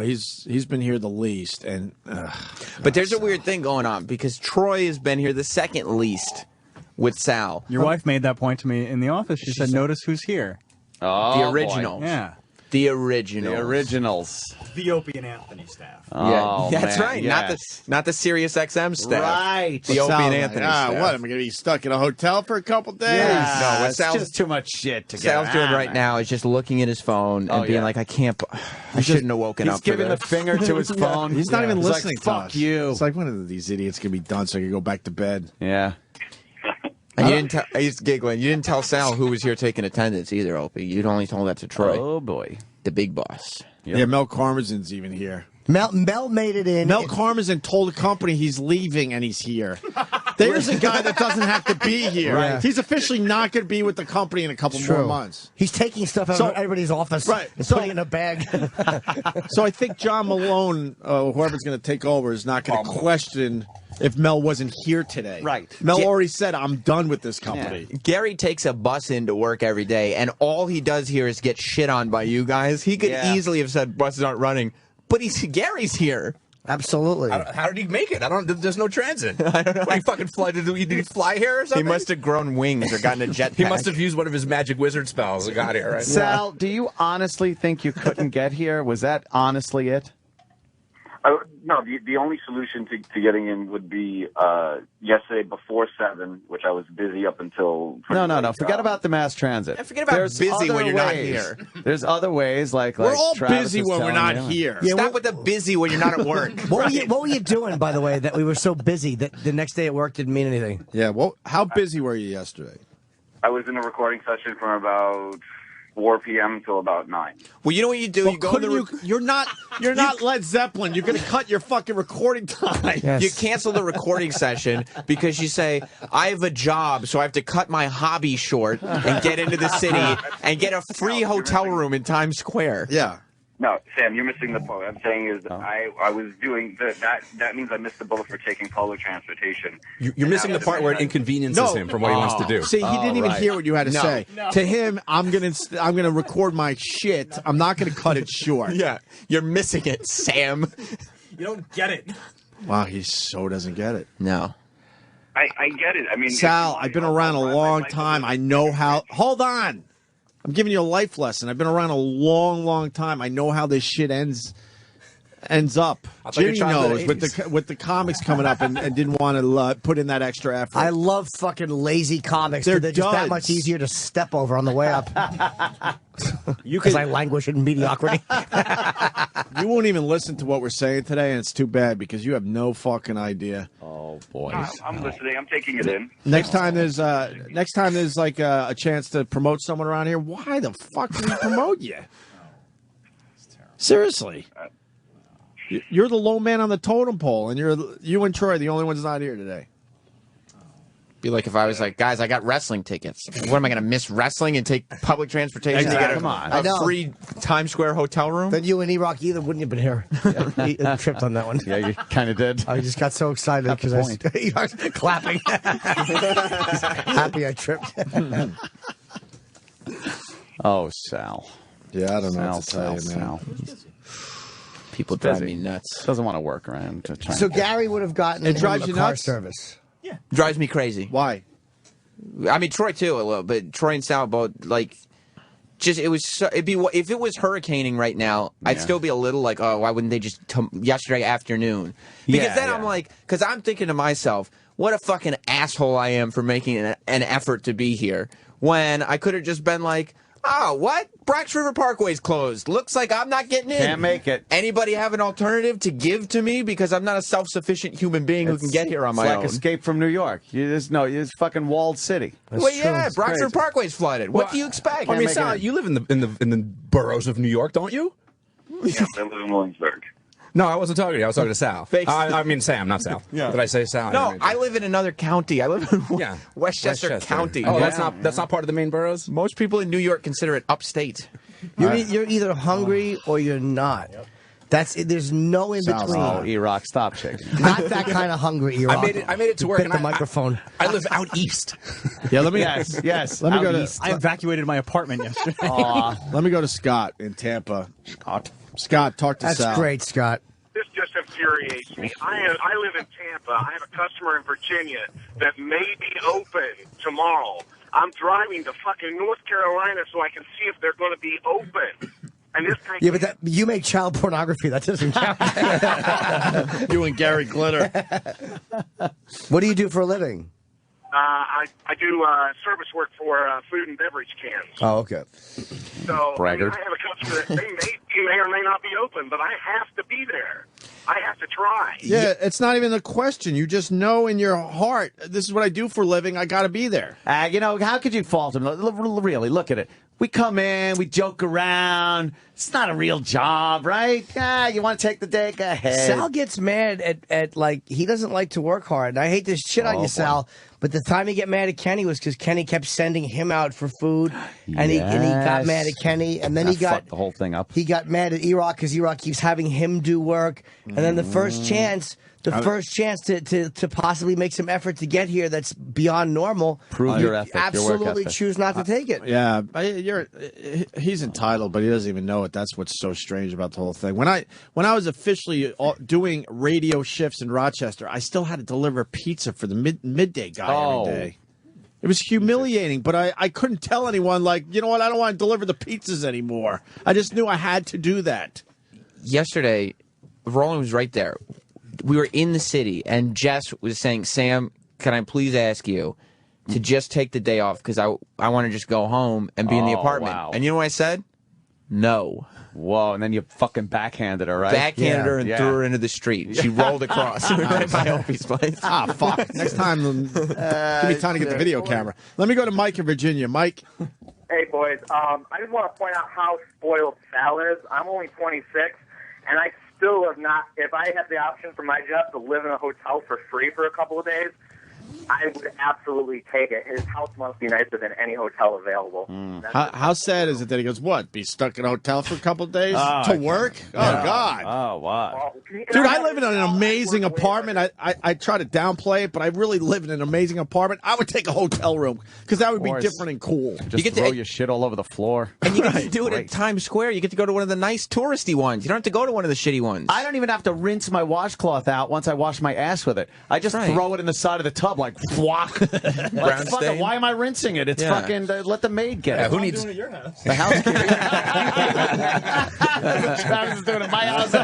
he's been here the least, and But there's a weird thing going on because Troy has been here the second least with Sal. Your wife made that point to me in the office. She said, "Notice who's here." Oh, The boy. original. Yeah. The original. The originals. The Opie and Anthony staff. Oh, That's man, right. yes. Not the Sirius XM staff. right. The Opie Sal's and like, Anthony staff. what? Am I going to be stuck in a hotel for a couple days? Yeah, No, what it's Sal's- just too much shit to get. Sal's doing right now is just looking at his phone and being yeah. like, I can't. I shouldn't have woken He's up. giving for the this. finger to his phone. He's not even He's listening like, to fuck us. you. It's like one of these idiots can be done so I can go back to bed. Yeah. And you didn't tell. He's giggling. You didn't tell Sal who was here taking attendance either, Opie. You'd only told that to Troy, Oh boy. the big boss. Yep. Yeah, Mel Karmazin's even here. Mel made it in. Mel Karmazin told the company he's leaving and he's here. There's a guy that doesn't have to be here. Right. He's officially not going to be with the company in a couple It's more true. months. He's taking stuff out So- of everybody's office Right. and So- putting it in a bag. So I think John Malone, whoever's going to take over, is not going to question if Mel wasn't here today. Right. Mel Yeah. already said, I'm done with this company. Gary takes a bus into work every day, and all he does here is get shit on by you guys. He could Yeah. easily have said buses aren't running, but Gary's here. Absolutely. How did he make it? There's no transit. I don't know. He fucking fly. Did he fly here or something? He must have grown wings or gotten a jetpack. He must have used one of his magic wizard spells and got here, right? Sal, do you honestly think you couldn't get here? Was that honestly it? No, the only solution to getting in would be yesterday before 7, which I was busy up until. No. Forget about the mass transit. And forget about busy other when you're not ways. here. There's other ways, like We're all Travis busy was when we're telling not you. here. Yeah, Stop with the busy when you're not at work. What were you doing, by the way, that we were so busy that the next day at work didn't mean anything? Yeah, well, how busy were you yesterday? I was in a recording session from about 4 p.m. until about 9. Well, you know what you do? Well, you go to couldn't you're not Led Zeppelin. You're going to cut your fucking recording time. Yes. You cancel the recording session because you say, I have a job, so I have to cut my hobby short and get into the city and get a free hotel room in Times Square. Yeah. No, Sam, you're missing the point. What I'm saying is I was doing that means I missed the bullet for taking public transportation. You're missing the part where it inconveniences No. him from what he wants to do. See, he didn't even right. hear what you had to No. say. To him, I'm gonna record my shit. I'm not gonna cut it short. Yeah, you're missing it, Sam. You don't get it. Wow, he so doesn't get it. No. I get it. I mean, Sal, I've been around a long time. I know how. Hold on. I'm giving you a life lesson. I've been around a long, long time. I know how this shit ends up. I'll take a Jimmy child in knows the with the comics coming up and didn't want to put in that extra effort. I love fucking lazy comics. They're They're just that duds. much easier to step over on the way up. you Because can, I languish in mediocrity. you won't even listen to what we're saying today, and it's too bad because you have no fucking idea. Oh boy. I'm listening. I'm taking it in. Next time there's like a chance to promote someone around here, why the fuck do we promote you? Seriously. You're the low man on the totem pole, and you and Troy are the only ones not here today. Be like if I was like, guys, I got wrestling tickets. What am I going to miss wrestling and take public transportation to get Come on. I a know. free Times Square hotel room? Then you and E-Rock either wouldn't have been here. He tripped on that one. Yeah, you kind of did. I just got so excited Got the because point. E-Rock's clapping. Happy I tripped. Oh, Sal. Yeah, I don't know Sal, what to tell Sal, you, man. Sal. People drive Busy. me nuts. Doesn't want to work around to try. So and- Gary would have gotten It him drives a you car nuts? service. Drives me crazy. Why? I mean, Troy too a little, but Troy and Sal both like. Just it was so, it'd be if it was hurricaning right now, I'd Yeah. still be a little like, oh, why wouldn't they just yesterday afternoon? Because Yeah, then yeah. I'm like, because I'm thinking to myself, what a fucking asshole I am for making an effort to be here when I could have just been like, oh, what? Brax River Parkway's closed. Looks like I'm not getting in. Can't make it. Anybody have an alternative to give to me because I'm not a self-sufficient human being who can get here on It's my like own? Escape from New York. It's fucking walled city. Well, yeah, It's Brax crazy. River Parkway's flooded. What do you expect? I mean, make it Sal, in. you live in the boroughs of New York, don't you? Yes, I live in Williamsburg. No, I wasn't talking to you. I was talking to Sal. Thanks. I mean Sam, not Sal. Yeah. Did I say Sal? No, didn't I live in another county. I live in Yeah. Westchester County. Oh, Yeah. that's not part of the main boroughs. Most people in New York consider it upstate. You're either hungry or you're not. That's it. There's no in Sounds between. Oh, E-Rock, stop shaking. Not that kind of hungry, E-Rock. I made it to work. Bit And the microphone. I live out east. Yeah, let me. Yes. Let me out go to. east. I evacuated my apartment yesterday. Aw. Let me go to Scott in Tampa. Scott, talk to That's Sal. great, Scott. This just infuriates me. I live in Tampa. I have a customer in Virginia that may be open tomorrow. I'm driving to fucking North Carolina so I can see if they're going to be open. And this thing. Yeah, but you make child pornography. That doesn't count. You and Gary Glitter. What do you do for a living? I do service work for food and beverage cans. Oh, okay. So Braggart. I have a customer that he may or may not be open, but I have to be there. I have to try. Yeah, it's not even a question. You just know in your heart, this is what I do for a living. I got to be there. You know, how could you fault him? Really, look at it. We come in, we joke around. It's not a real job, right? Yeah, you want to take the day? Go ahead. Sal gets mad at like, he doesn't like to work hard. And I hate this shit on you, Sal. But the time he get mad at Kenny was because Kenny kept sending him out for food. And he got mad at Kenny. And then he got fucked the whole thing up. He got mad at E-Rock because E-Rock keeps having him do work. And then the first chance to possibly make some effort to get here that's beyond normal. Prove your ethic, your work absolutely ethic. choose not to take it. Yeah, he's entitled, but he doesn't even know it. That's what's so strange about the whole thing. When I was officially doing radio shifts in Rochester, I still had to deliver pizza for the midday guy every day. It was humiliating, but I couldn't tell anyone, like, you know what, I don't want to deliver the pizzas anymore. I just knew I had to do that. Yesterday, Roland was right there. We were in the city, and Jess was saying, Sam, can I please ask you to just take the day off because I want to just go home and be in the apartment. Wow. And you know what I said? No. Whoa, and then you fucking backhanded her, right? Backhanded her and threw her into the street. She rolled across right by Opie's place. Ah, fuck. Next time, give me time to get the video camera. Let me go to Mike in Virginia. Mike? Hey, boys. I just want to point out how spoiled Sal is. I'm only 26, and I still have not, if I had the option for my job to live in a hotel for free for a couple of days, I would absolutely take it. His house must be nicer than any hotel available. How sad is it that he goes, what, be stuck in a hotel for a couple of days to work? Oh, God. Oh, wow. Dude, I live in an amazing apartment. I try to downplay it, but I really live in an amazing apartment. I would take a hotel room because that would be different and cool. Just throw your shit all over the floor. And you get to do it at Times Square. You get to go to one of the nice touristy ones. You don't have to go to one of the shitty ones. I don't even have to rinse my washcloth out once I wash my ass with it. I just throw it in the side of the tub like, whack. Like, fuck it, why am I rinsing it? It's fucking, let the maid get it. Who needs doing it at your house? the housekeeper? That's what Travis is doing at my house.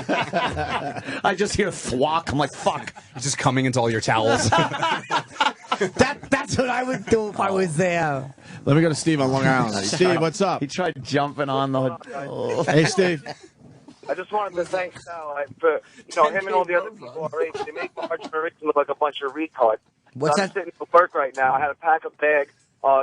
I just hear thwack. I'm like, fuck. He's just coming into all your towels. That's what I would do if I was there. Let me go to Steve on Long Island. Steve, what's up? He tried jumping on the... Hey, Steve. I just wanted to thank Sal for, him and all the other people our age. They make March and Rich look like a bunch of retards. What's I'm that? sitting at work right now. I had to pack a bag.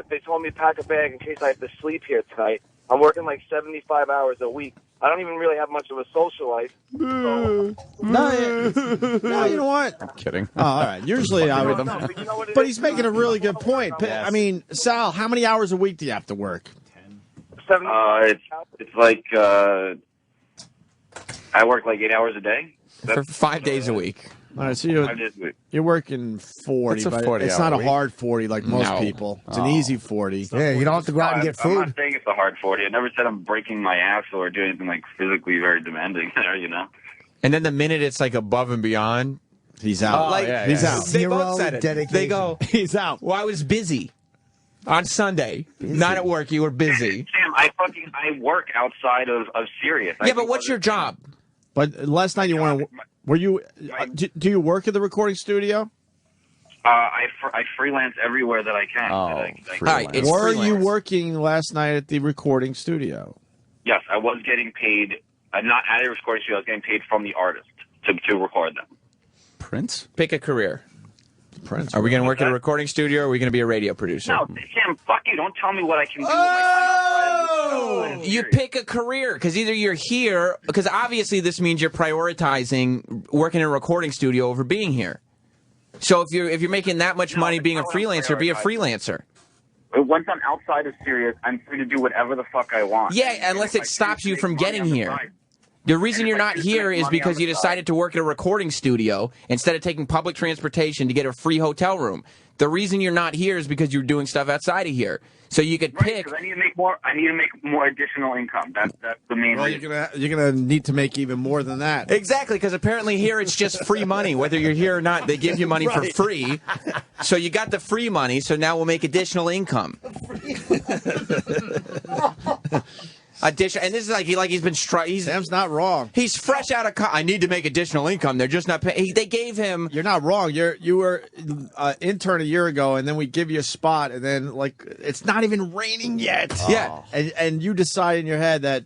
They told me to pack a bag in case I have to sleep here tonight. I'm working like 75 hours a week. I don't even really have much of a social life. So, No, you know what? I'm kidding. Oh, all right. Usually I would. but you know what it But is? he's making a really good point. I mean, Sal, how many hours a week do you have to work? 70 It's like I work like 8 hours a day. For 5 days a week. All right, so 5 days a week. you're working 40, It's a but 40 it's not hour a week. hard 40 like most No. people. It's an easy 40. Yeah, you don't have to go out and get I'm food. not saying it's a hard 40. I never said I'm breaking my ass or doing anything like physically very demanding there, And then the minute it's like above and beyond, He's out. like, He's out. They Zero both said it. dedication. They go, He's out. well, I was busy on Sunday. Not at work. You were busy. Sam, I work outside of Sirius. Yeah, but what's your job? But last night you weren't. Were you? Do you work at the recording studio? I freelance everywhere that I can. Oh, I All right, it's Were you freelance. working last night at the recording studio? Yes, I was getting paid. Not at a recording studio. I was getting paid from the artist to record them. Prince? Pick a career. Prince. Are we going to work at a recording studio or are we going to be a radio producer? No, Sam, fuck you. Don't tell me what I can do with my time. You pick a career because either you're here, because obviously this means you're prioritizing working in a recording studio over being here. So if you're making that much money being a freelancer, be a freelancer. Once I'm outside of Sirius, I'm free to do whatever the fuck I want. Yeah, unless it stops you from getting here. The reason you're not Like, here make is money because on you the decided to work at a recording studio instead of taking public transportation to get a free hotel room. The reason you're not here is because you're doing stuff outside of here. So you could Right, pick. because I need to make more. I need to make more additional income. That's the main Well, reason. you're gonna need to make even more than that. Exactly, because apparently here it's just free money. Whether you're here or not, they give you money for free. So you got the free money, so now we'll make additional income. Addition, and this is like he's been Sam's not wrong. He's fresh out of. I need to make additional income. They're just not paying. They gave him. You're not wrong. You were intern a year ago, and then we give you a spot, and then like it's not even raining yet. Yeah, and you decide in your head that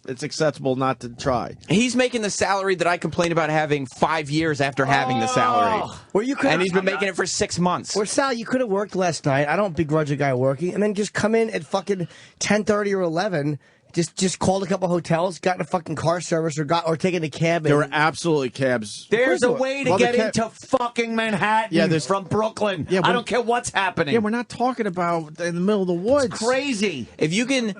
it's acceptable not to try. He's making the salary that I complained about having 5 years after having the salary. Well, you could, and he's been making it for 6 months. Or Sal, you could have worked last night. I don't begrudge a guy working, and then just come in at fucking 10:30 or 11. Just called a couple hotels, got in a fucking car service, or taken a cab. There were absolutely cabs. There's a way to get into fucking Manhattan from Brooklyn. Yeah, I don't care what's happening. Yeah, we're not talking about in the middle of the woods. It's crazy. If you can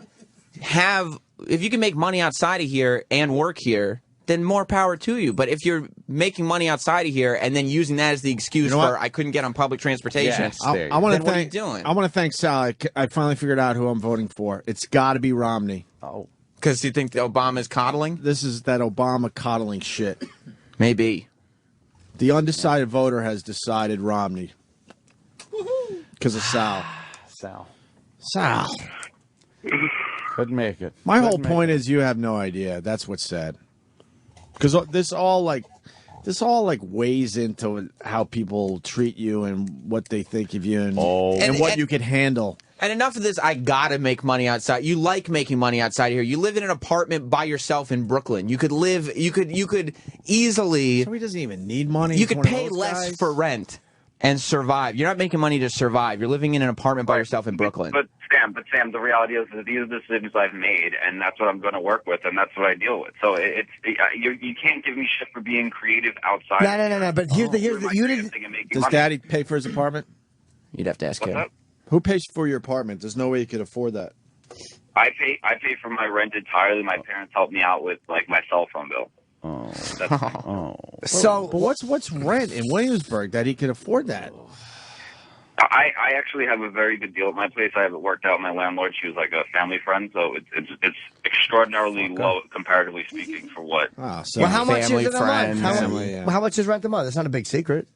make money outside of here and work here, then more power to you. But if you're making money outside of here and then using that as the excuse for I couldn't get on public transportation, I want to what are you thank. doing? I want to thank Sal. I finally figured out who I'm voting for. It's got to be Romney. Oh, because you think that Obama's coddling? This is that Obama coddling shit. Maybe. The undecided voter has decided Romney because of Sal. Sal. Couldn't make it. My whole point is you have no idea. That's what's sad. Because this all weighs into how people treat you and what they think of you and what you could handle. And enough of this, I gotta make money outside. You like making money outside here. You live in an apartment by yourself in Brooklyn. You could easily. So he doesn't even need money. You could pay less for rent and survive. You're not making money to survive. You're living in an apartment by yourself in Brooklyn. But Sam, the reality is that these are the decisions I've made, and that's what I'm going to work with, and that's what I deal with. So you can't give me shit for being creative outside. No. But here's the you didn't. Does Daddy pay for his apartment? You'd have to ask him. Who pays for your apartment? There's no way you could afford that. I pay for my rent entirely. My parents help me out with like my cell phone bill. So, but what's rent in Williamsburg that he could afford that? I actually have a very good deal at my place. I have it worked out. My landlord, she was like a family friend, so it's extraordinarily low, comparatively speaking, for what. Oh, so how much is it a month? How much is rent a month? It's not a big secret.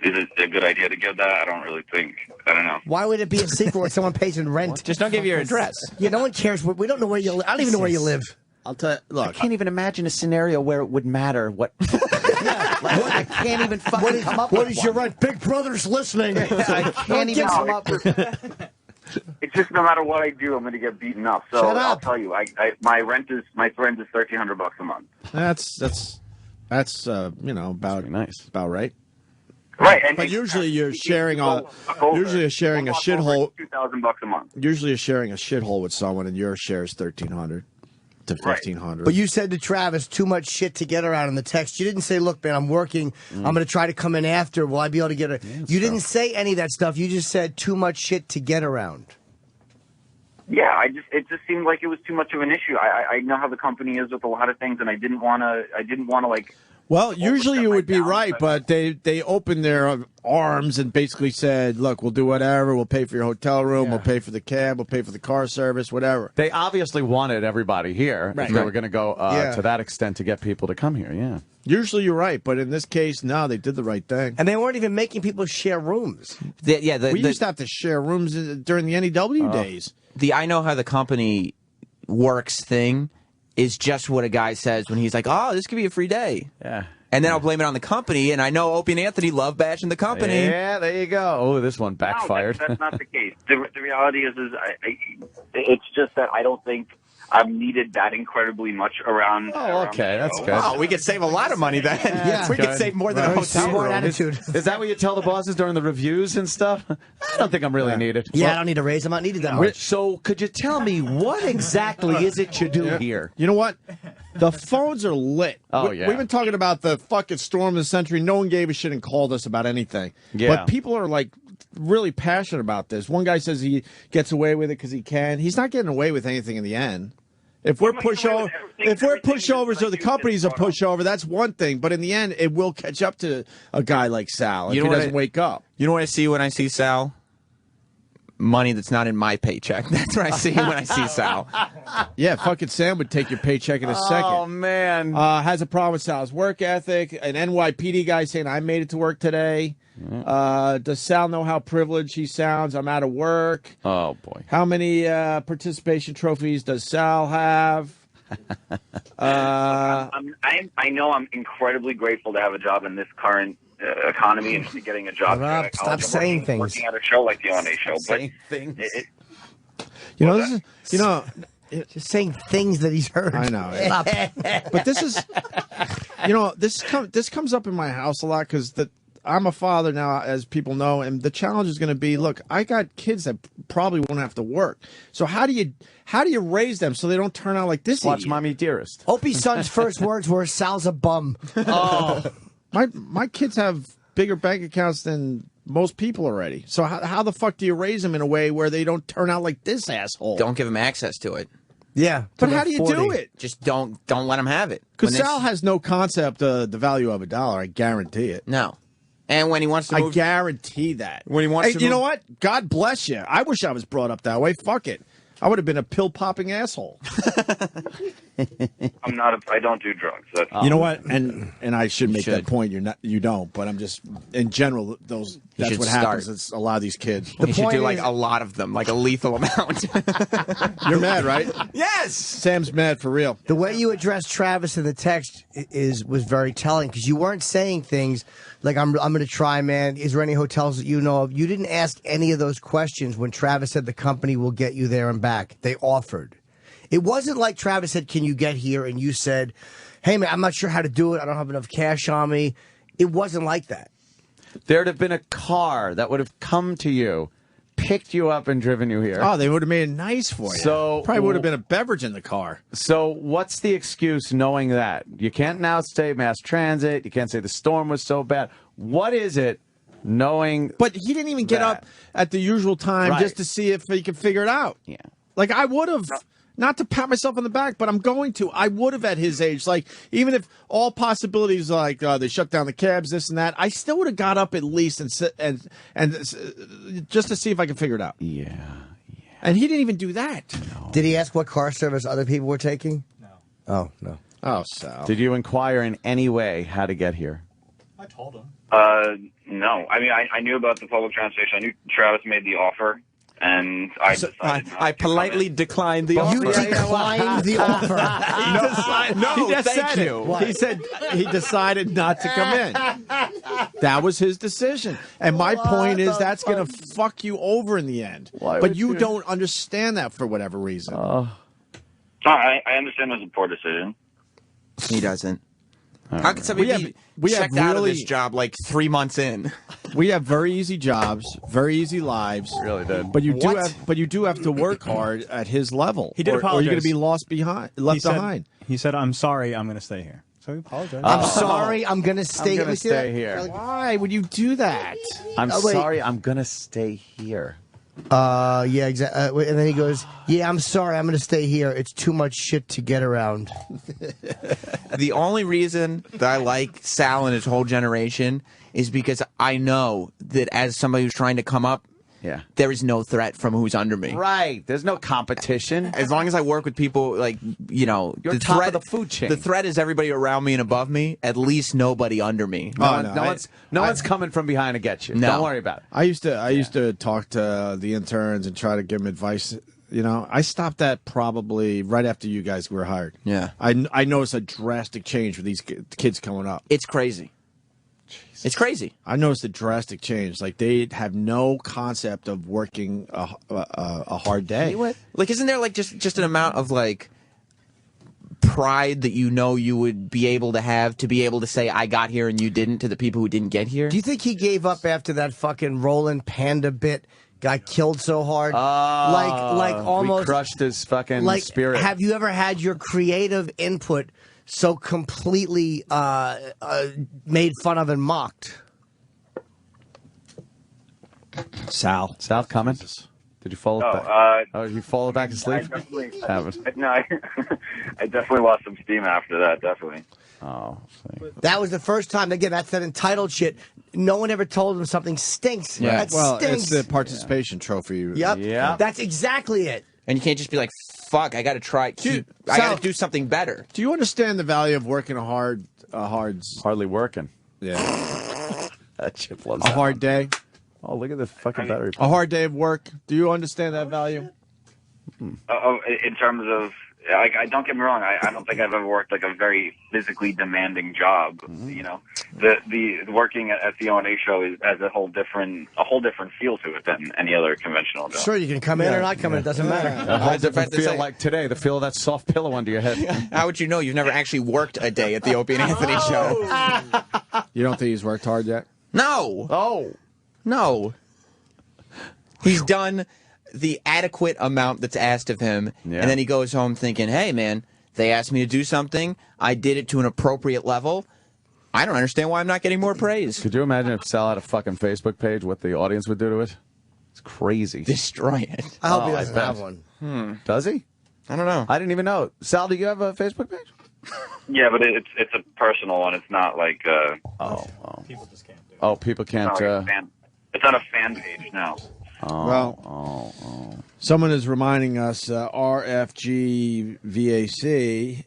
Is it a good idea to give that? I don't really think. I don't know. Why would it be a secret when someone pays in rent? Just don't give your address. Yeah, no one cares. We don't know where you live. I don't even know where you live. I'll tell you. Look, I can't even imagine a scenario where it would matter what. I can't even fucking come up with What is your rent? Big Brother's listening. I can't even come up with. It's just no matter what I do, I'm going to get beaten up. So Shut up. I'll tell you, my rent is $1,300 a month. That's about nice, about right. Right, But usually you're sharing a shithole. $2,000 a month. Usually you're sharing a shithole with someone, and your share is $1,300 to $1,500. But you said to Travis, too much shit to get around in the text. You didn't say, look, man, I'm working. I'm going to try to come in after. Will I be able to get a... You didn't say any of that stuff. You just said too much shit to get around. Yeah, it just seemed like it was too much of an issue. I know how the company is with a lot of things, and I didn't want to like... Well, usually you would be right, but they opened their arms and basically said, look, we'll do whatever. We'll pay for your hotel room. We'll pay for the cab. We'll pay for the car service, whatever. They obviously wanted everybody here. Right. If they were going to go to that extent to get people to come here, yeah. Usually you're right, but in this case, no, they did the right thing. And they weren't even making people share rooms. We used to have to share rooms during the NEW days. The I know how the company works thing is just what a guy says when he's like, oh, this could be a free day. Yeah. And then I'll blame it on the company, and I know Opie and Anthony love bashing the company. Yeah, there you go. Oh, this one backfired. No, that's not the case. The reality is it's just that I don't think I'm needed that incredibly much around. Oh, okay, that's good. Oh, we could save a lot of money then. Yeah. We could save more than a hotel room. Attitude. Is that what you tell the bosses during the reviews and stuff? I don't think I'm really needed. Yeah, I don't need to raise. I'm not needed that much. So could you tell me what exactly is it you do here? You know what? The phones are lit. Oh, yeah. We've been talking about the fucking storm of the century. No one gave a shit and called us about anything. Yeah. But people are like really passionate about this. One guy says he gets away with it because he can. He's not getting away with anything in the end. If we're What am I gonna do with if we're everything pushovers that or the you company's a just brought up? pushover, that's one thing. But in the end, it will catch up to a guy like Sal if You he know what doesn't wake up. You know what I see when I see Sal? Money that's not in my paycheck. That's what I see when I see Sal. Yeah, fucking Sam would take your paycheck in a second. Oh man. Has a problem with Sal's work ethic. An NYPD guy saying, I made it to work today. Does Sal know how privileged he sounds? I'm out of work. Oh boy. How many participation trophies does Sal have? I know I'm incredibly grateful to have a job in this current economy and to getting a job. Shut up. Stop saying things. Working at a show like the O&A show, but Saying things. You know, this is, you know, Just saying things that he's heard. I know. But this is, you know, this comes up in my house a lot because I'm a father now, as people know, and the challenge is going to be, look, I got kids that probably won't have to work. So how do you raise them so they don't turn out like this? Watch Mommy Dearest. Opie's son's first words were, Sal's a bum. Oh, my kids have bigger bank accounts than most people already. So how the fuck do you raise them in a way where they don't turn out like this asshole? Don't give him access to it. Yeah. But how do you do it? Just don't let him have it. Because Sal has no concept of the value of $1. I guarantee it. No. And when he wants to move, I guarantee that. When he wants to you move, know what? God bless you. I wish I was brought up that way. Fuck it. I would have been a pill-popping asshole. I'm not. I don't do drugs. That's, You know what? And I should make that point. You don't. But I'm just in general. That's what happens. It's a lot of these kids. You should do like a lot of them, like a lethal amount. You're mad, right? Yes. Sam's mad for real. The way you addressed Travis in the text was very telling because you weren't saying things like I'm going to try, man. Is there any hotels that you know of? You didn't ask any of those questions when Travis said the company will get you there and back. They offered. It wasn't like Travis said, "Can you get here?" and you said, "Hey, man, I'm not sure how to do it. I don't have enough cash on me." It wasn't like that. There'd have been a car that would have come to you, picked you up, and driven you here. Oh, they would have made it nice for you. So probably would have been a beverage in the car. So what's the excuse knowing that? You can't now say mass transit. You can't say the storm was so bad. What is it knowing But he didn't even get up at the usual time Right. just to see if he could figure it out. Yeah. Like I would have, not to pat myself on the back, but I'm going to. I would have at his age. Like even if all possibilities, like they shut down the cabs, this and that, I still would have got up at least and just to see if I could figure it out. Yeah. And he didn't even do that. No. Did he ask what car service other people were taking? No. Oh, no. Oh, Sal. Did you inquire in any way how to get here? I told him. no. I mean, I knew about the public transportation. I knew Travis made the offer, and I decided not I to come politely in. declined the offer. You declined the offer. No, he just thank said you. it. He said he decided not to come in. That was his decision. And my point is that's going to fuck you over in the end. Why But would you you? don't understand that for whatever reason. I understand it was a poor decision. He doesn't. How can somebody be we have checked out of really- this job like 3 months in? We have very easy jobs, very easy lives. Really did. But you What? do have to work hard at his level. He did or you're going to apologize. be left behind. He said, "I'm sorry. I'm going to stay here." So he apologized. I'm sorry. I'm going to stay. I'm going to let me see that. stay here. Why would you do that? I'm Oh, wait. sorry. I'm going to stay here. Yeah, exactly. And then he goes, "Yeah, I'm sorry. I'm going to stay here. It's too much shit to get around." The only reason that I like Sal and his whole generation is because I know that as somebody who's trying to come up, Yeah. there is no threat from who's under me. Right. There's no competition. As long as I work with people like, you know, You're the top threat of the food chain. The threat is everybody around me and above me, at least nobody under me. No one's coming from behind to get you. No. Don't worry about it. I used to talk to the interns and try to give them advice. You know, I stopped that probably right after you guys were hired. Yeah. I noticed a drastic change with these kids coming up. It's crazy. It's crazy. I noticed a drastic change. Like they have no concept of working a hard day. Like, isn't there like just an amount of like pride that you know you would be able to have to be able to say I got here and you didn't to the people who didn't get here? Do you think he gave up after that fucking Roland Panda bit got killed so hard? Like almost We crushed his fucking like. spirit. Have you ever had your creative input so completely made fun of and mocked? Sal coming? Did you fall No, back? You fall back asleep? I definitely lost some steam after that. Definitely. Oh, that was the first time. Again, that's that entitled shit. No one ever told him something stinks. Yeah. That Well, stinks. it's the participation trophy. Yep. That's exactly it. And you can't just be like, "Fuck, I got to try. I got to do something better." Do you understand the value of working a hardly working? Yeah. That chip loves a hard day. Oh, look at the fucking battery. A hard day of work. Do you understand that value? In terms of, I don't get me wrong. I don't think I've ever worked like a very physically demanding job. You know, the working at the O&A show has a whole different feel to it than any other conventional job. Sure, you can come in or not come in. It doesn't matter. A whole different feel like today. The feel of that soft pillow under your head. How would you know? You've never actually worked a day at the Opie and Anthony show. You don't think he's worked hard yet? No. Oh. No. He's done the adequate amount that's asked of him, and then he goes home thinking, hey, man, they asked me to do something. I did it to an appropriate level. I don't understand why I'm not getting more praise. Could you imagine if Sal had a fucking Facebook page, what the audience would do to it? It's crazy. Destroy it. I hope he doesn't have one. Does he? I don't know. I didn't even know. Sal, do you have a Facebook page? Yeah, but it's a personal one. It's not like people just can't do it. Oh, people can't. It's not a fan page now. Someone is reminding us, RFG VAC,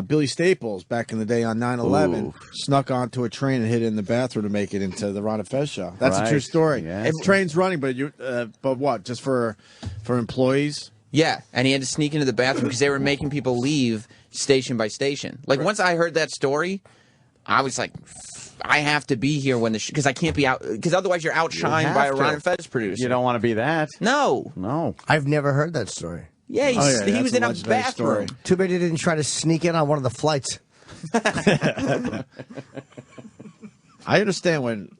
Billy Staples, back in the day on 9/11, snuck onto a train and hid in the bathroom to make it into the Ron and Fez show. That's a true story. Yes. The train's running, but what? Just for employees? Yeah, and he had to sneak into the bathroom because they were making people leave station by station. Like, once I heard that story, I was like, I have to be here when because I can't be out, because otherwise you're outshined by a Ron and Fez producer. You don't want to be that. No. I've never heard that story. Yeah, he was in a bathroom. Too bad he didn't try to sneak in on one of the flights. I understand when,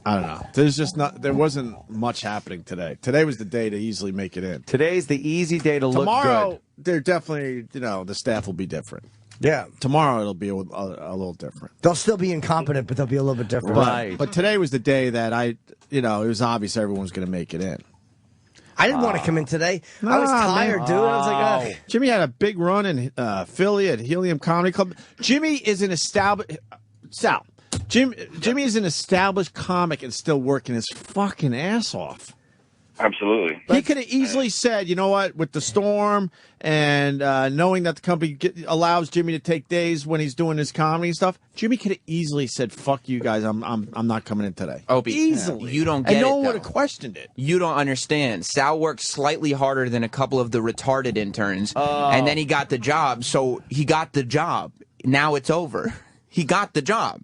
I don't know. There wasn't much happening today. Today was the day to easily make it in. Today's the easy day to look good. Tomorrow, they're definitely, the staff will be different. Yeah. Tomorrow it'll be a little different. They'll still be incompetent, but they'll be a little bit different. Right. But today was the day that it was obvious everyone's going to make it in. I didn't want to come in today. I was tired, dude. I was like, ugh. Jimmy had a big run in Philly at Helium Comedy Club. Jimmy is an established... Sal, Jimmy is an established comic and still working his fucking ass off. Absolutely. He could have easily said, you know what, with the storm and knowing that the company allows Jimmy to take days when he's doing his comedy and stuff, Jimmy could have easily said, "Fuck you guys, I'm not coming in today." Opie, easily. You don't get it. And no one though. would have questioned it. You don't understand. Sal worked slightly harder than a couple of the retarded interns, and then he got the job. So he got the job. Now it's over. He got the job.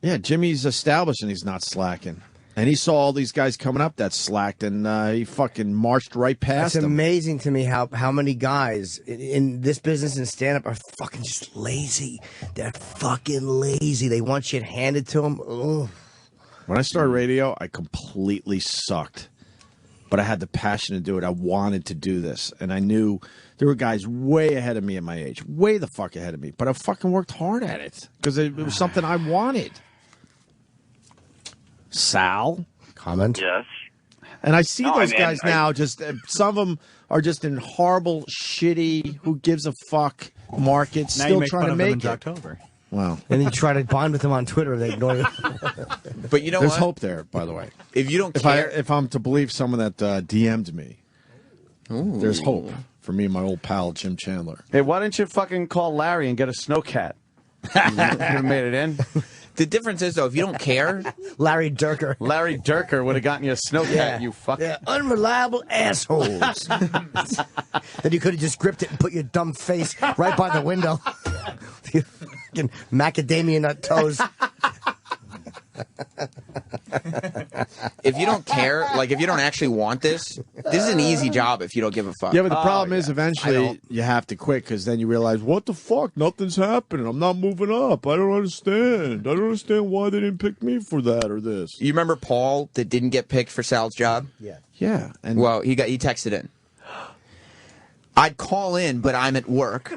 Yeah, Jimmy's established and he's not slacking. And he saw all these guys coming up that slacked, and he fucking marched right past It's them. amazing to me how many guys in this business and stand-up are fucking just lazy. They're fucking lazy. They want shit handed to them. Ugh. When I started radio, I completely sucked. But I had the passion to do it. I wanted to do this. And I knew there were guys way ahead of me at my age. Way the fuck ahead of me. But I fucking worked hard at it. Because it was something I wanted. Sal? Comment? Yes. And I see those guys now, just some of them are just in horrible, shitty, who gives a fuck markets, Now still you make trying fun to of them make in it. October. Wow. And you try to bond with them on Twitter, they ignore you. But you know There's what? hope there, by the way. If you don't care, If I'm to believe someone that DM'd me, there's hope for me and my old pal, Jim Chandler. Hey, why didn't you fucking call Larry and get a snowcat? You have made it in. the difference is though, if you don't care, Larry Durker. Larry Durker would have gotten you a snowcat, you fuck. Yeah, unreliable assholes. Then you could have just gripped it and put your dumb face right by the window. Your fucking macadamia nut toes. if you don't care, like if you don't actually want this is an easy job if you don't give a fuck. Yeah, but the problem is eventually you have to quit because then you realize, what the fuck? Nothing's happening. I'm not moving up. I don't understand. I don't understand why they didn't pick me for that or this. You remember Paul that didn't get picked for Sal's job? Yeah. Yeah. And well, he texted in. I'd call in, but I'm at work.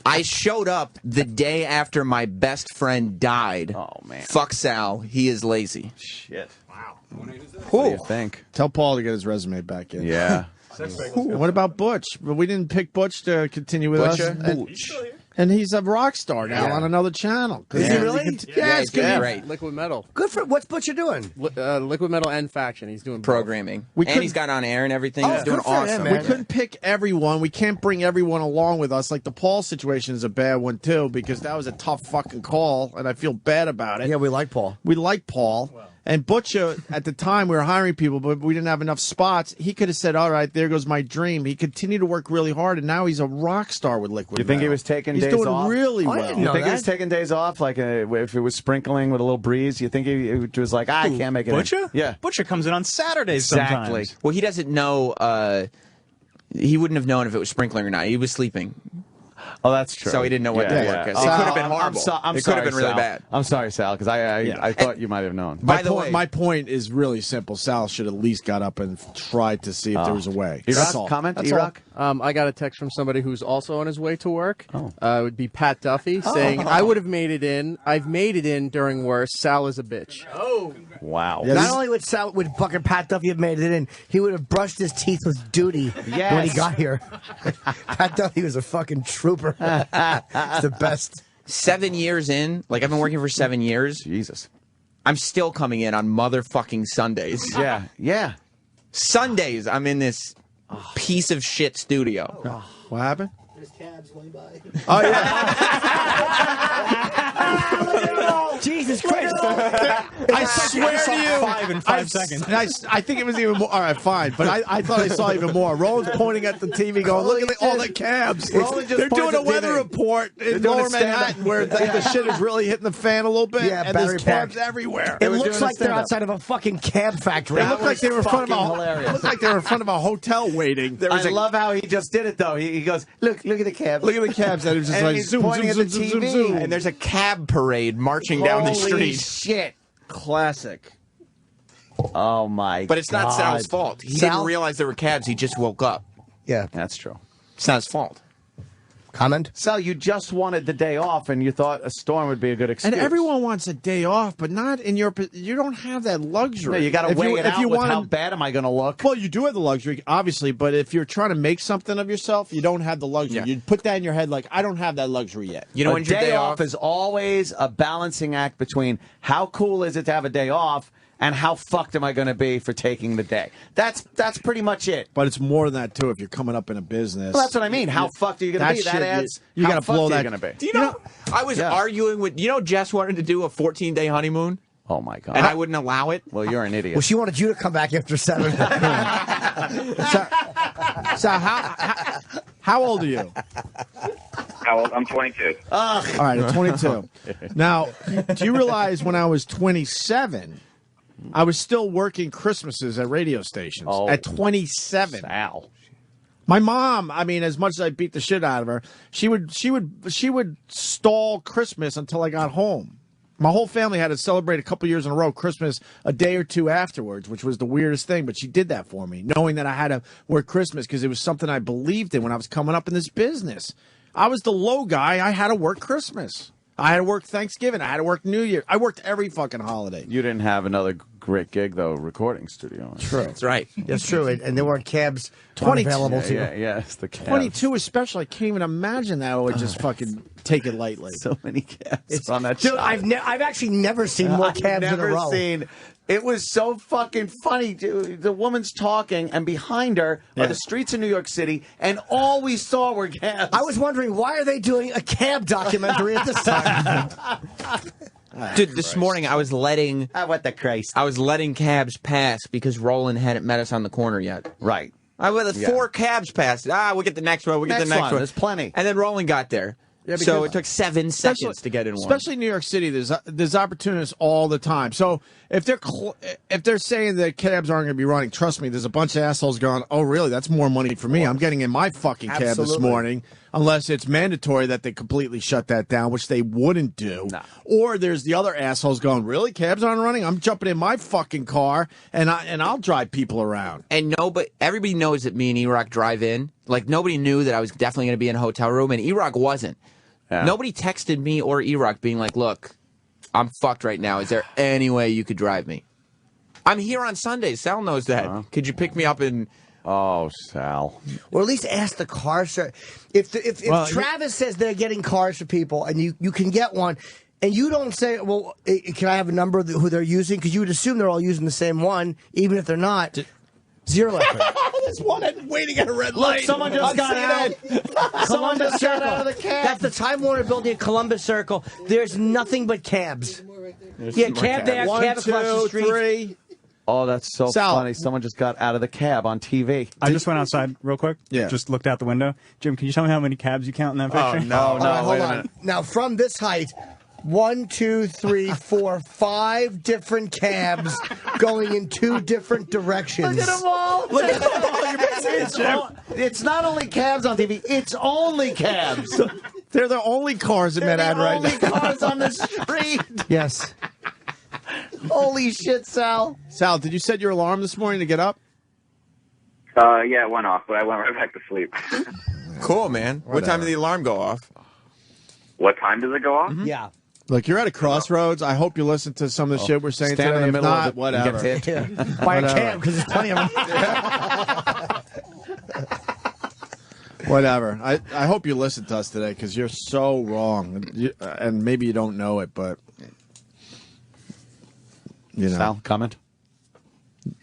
I showed up the day after my best friend died. Oh, man. Fuck Sal. He is lazy. Shit. Wow. What do you think? Tell Paul to get his resume back in. Yeah. And what about Butch? But we didn't pick Butch to continue with us. And he's a rock star now on another channel. Is he really? Yeah, it's good. Great. Liquid Metal. Good for what's Butcher doing? Liquid Metal and Faction. He's doing both. Programming. We And he's got on air and everything. Oh, He's doing good for him, awesome. man. We couldn't pick everyone. We can't bring everyone along with us. Like the Paul situation is a bad one too, because that was a tough fucking call, and I feel bad about it. Yeah, we like Paul. We like Paul. And Butcher, at the time, we were hiring people, but we didn't have enough spots. He could have said, all right, there goes my dream. He continued to work really hard, and now he's a rock star with Liquid You think he Metal. was taking He's days doing off? really I well. didn't You know think he that. was taking days off, like if it was sprinkling with a little breeze? You think he was like, I can't make it in. Butcher? Yeah. Butcher comes in on Saturdays Exactly. sometimes. Well, he doesn't know. He wouldn't have known if it was sprinkling or not. He was sleeping. Oh, that's true. So he didn't know what to work. It could have been horrible. I'm It could sorry, have been really Sal. bad. I'm sorry, Sal, because I thought you might have known. By the way, My point is really simple. Sal should at least got up and tried to see if there was a way. That's all. Comment? That's E-Rock? I got a text from somebody who's also on his way to work. Oh. It would be Pat Duffy saying, I would have made it in. I've made it in during worse. Sal is a bitch. Wow. Yeah, Not only would fucking Pat Duffy have made it in, he would have brushed his teeth with duty when he got here. Pat Duffy was a fucking trooper. It's the best. 7 years in, like I've been working for 7 years. Jesus. I'm still coming in on motherfucking Sundays. Yeah. Yeah. Sundays, I'm in this piece of shit studio. What happened? There's cabs going by. Oh, yeah. Jesus Christ. I swear to you. 5 in 5 seconds. I think it was even more. All right, fine. But I thought I saw even more. Roland's pointing at the TV going, look at all the cabs. Roland just They're doing points a at weather TV. report They're in doing a Lower Manhattan where the shit is really hitting the fan a little bit. Yeah, and battery there's cabs pack. everywhere. It were looks doing a like they're stand-up. outside of a fucking cab factory. It looked like they were in front of fucking a hilarious. It looked like they were in front of a hotel waiting. I love how he just did it, though. He goes, look at the cab. Look at the cabs that are just And like he's zoom, pointing zoom, at zoom, the zoom, TV. zoom, zoom. And there's a cab parade marching down the Holy street. shit. Classic. Oh, my But it's not God. Sal's fault. He Sal? didn't realize there were cabs. He just woke up. Yeah. That's true. It's not his fault. Comment? Sal, you just wanted the day off, and you thought a storm would be a good excuse. And everyone wants a day off, but not in your. You don't have that luxury. No, you got to If weigh it if out you with wanna- how bad am I going to look? Well, you do have the luxury, obviously, but if you're trying to make something of yourself, you don't have the luxury. Yeah. You put that in your head, like, I don't have that luxury yet. You know, a when your day off is always a balancing act between how cool is it to have a day off and how fucked am I going to be for taking the day. That's pretty much it. But it's more than that, too, if you're coming up in a business. Well, that's what I mean. How fucked are you going to be? That shit, adds. you how got to fucked blow are that. you going to be? Do you know, I was Yeah. arguing with, Jess wanted to do a 14-day honeymoon, Oh my god! and I wouldn't allow it. Well, you're an idiot. Well, she wanted you to come back after 7. So how old are you? How old? I'm 22. All right, I'm 22. Now, do you realize when I was 27, I was still working Christmases at radio stations Oh. at 27. Sal. My mom, I mean, as much as I beat the shit out of her, she would stall Christmas until I got home. My whole family had to celebrate a couple years in a row, Christmas a day or two afterwards, which was the weirdest thing. But she did that for me, knowing that I had to work Christmas because it was something I believed in when I was coming up in this business. I was the low guy. I had to work Christmas. I had to work Thanksgiving. I had to work New Year. I worked every fucking holiday. You didn't have another great gig though, recording studio. True. That's right. That's true. And there weren't cabs 22. available to you. Yeah, it's the cabs. 22 especially. I can't even imagine that I would just fucking take it lightly. So many cabs on that Dude, show. I've actually never seen more cabs in a row. It was so fucking funny, dude. The woman's talking, and behind her are the streets of New York City, and all we saw were cabs. I was wondering, why are they doing a cab documentary at this time? Dude, this morning I was letting what the Christ? I was letting cabs pass because Roland hadn't met us on the corner yet. Right. I let 4 cabs pass. We'll get the next one. We'll get the next one. There's plenty. And then Roland got there. Yeah, so because- it took 7 seconds to get in one. Especially in New York City, there's opportunists all the time. So if they're saying that cabs aren't going to be running, trust me, there's a bunch of assholes going, "Oh, really? That's more money for me. I'm getting in my fucking cab this Absolutely. morning." Unless it's mandatory that they completely shut that down, which they wouldn't do. No. Or there's the other assholes going, "Really? Cabs aren't running? I'm jumping in my fucking car and I'll drive people around." And everybody knows that me and E-Rock drive in. Like, nobody knew that I was definitely going to be in a hotel room, and E-Rock wasn't. Yeah. Nobody texted me or E-Rock being like, "Look, I'm fucked right now. Is there any way you could drive me?" I'm here on Sundays. Sal knows that. Could you pick me up in... Oh, Sal. Or at least ask the car service. If Travis says they're getting cars for people and you can get one, and you don't say, well, can I have a number of who they're using? Because you would assume they're all using the same one, even if they're not. Zero effort. There's one waiting at a red light. Look, someone just got out. Someone just got out of the cab. That's the Time Warner building at Columbus Circle. There's nothing but cabs. Yeah, cab there, cab across the street. 1, 2, 3. Oh, that's so funny. Someone just got out of the cab on TV. I just went outside real quick. Yeah. Just looked out the window. Jim, can you tell me how many cabs you count in that picture? No, All right, hold wait a on. minute. Now, from this height, 1, 2, 3, 4, 5 different cabs going in 2 different directions. Look at them all. Look at them all. It's not only cabs on TV. It's only cabs. They're the only cars in Manhattan right now. Only cars on the street. Yes. Holy shit, Sal. Sal, did you set your alarm this morning to get up? Yeah, it went off, but I went right back to sleep. Cool, man. What time did the alarm go off? What time does it go off? Yeah. Look, you're at a crossroads. I hope you listen to some of the shit we're saying Stand today. in the If middle not, of it whatever. and get hit. By a cab, because there's plenty of them. Whatever. I hope you listen to us today because you're so wrong. And maybe you don't know it, but, you know. Sal, comment?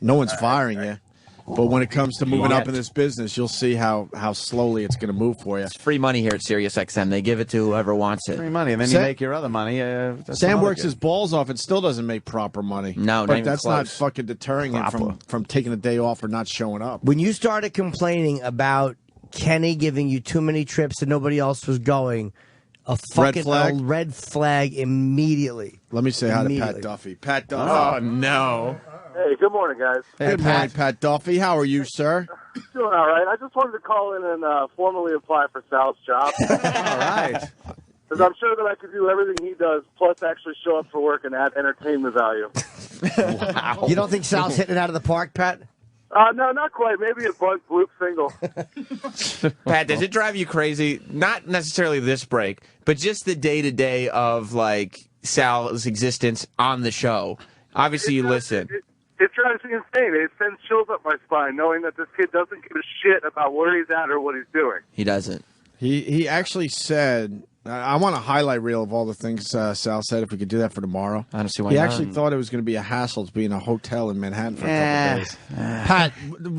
No one's firing you. But when it comes to moving up in this business, you'll see how slowly it's going to move for you. It's free money here at SiriusXM. They give it to whoever wants it. Free money, and then Sam- you make your other money. Sam works his balls off and still doesn't make proper money. No, not but even that's not close. fucking deterring him from taking a day off or not showing up. When you started complaining about Kenny giving you too many trips and nobody else was going, a fucking red flag immediately. Let me say hi to Pat Duffy. Pat Duffy. Oh, no. Hey, good morning, guys. Good morning, Pat Duffy. How are you, sir? Doing all right. I just wanted to call in and formally apply for Sal's job. All right. Because I'm sure that I could do everything he does, plus actually show up for work and add entertainment value. Wow. You don't think Sal's hitting it out of the park, Pat? No, not quite. Maybe a bunt bloop single. Pat, does it drive you crazy? Not necessarily this break, but just the day-to-day of, like, Sal's existence on the show. Obviously, you listen. It drives me insane. It sends chills up my spine knowing that this kid doesn't give a shit about where he's at or what he's doing. He doesn't. He actually said, I want a highlight reel of all the things Sal said, if we could do that for tomorrow. I don't see why He not. actually thought it was going to be a hassle to be in a hotel in Manhattan for a couple days. Pat,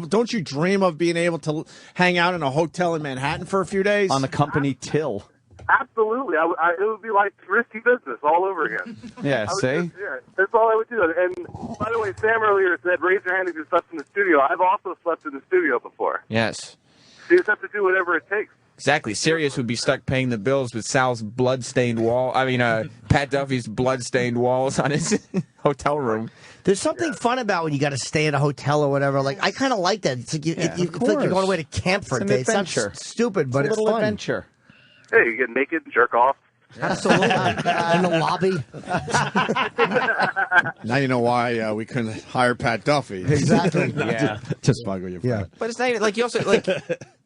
don't you dream of being able to hang out in a hotel in Manhattan for a few days? On the company till. Absolutely. It would be like risky business all over again. Yeah, see? That's all I would do. And by the way, Sam earlier said, raise your hand if you slept in the studio. I've also slept in the studio before. Yes. So you just have to do whatever it takes. Exactly. Sirius would be stuck paying the bills with Sal's blood-stained wall. I mean, Pat Duffy's blood-stained walls on his hotel room. There's something fun about when you got to stay in a hotel or whatever. Like, I kind of like that. It's like, it's like you're going away to camp for a day. It sounds stupid, but it's a little fun. adventure. Hey, you get naked and jerk off. Absolutely. In the lobby. Now you know why we couldn't hire Pat Duffy. Exactly. Yeah. Just fuck with your friend. But it's not even, like, you also, like,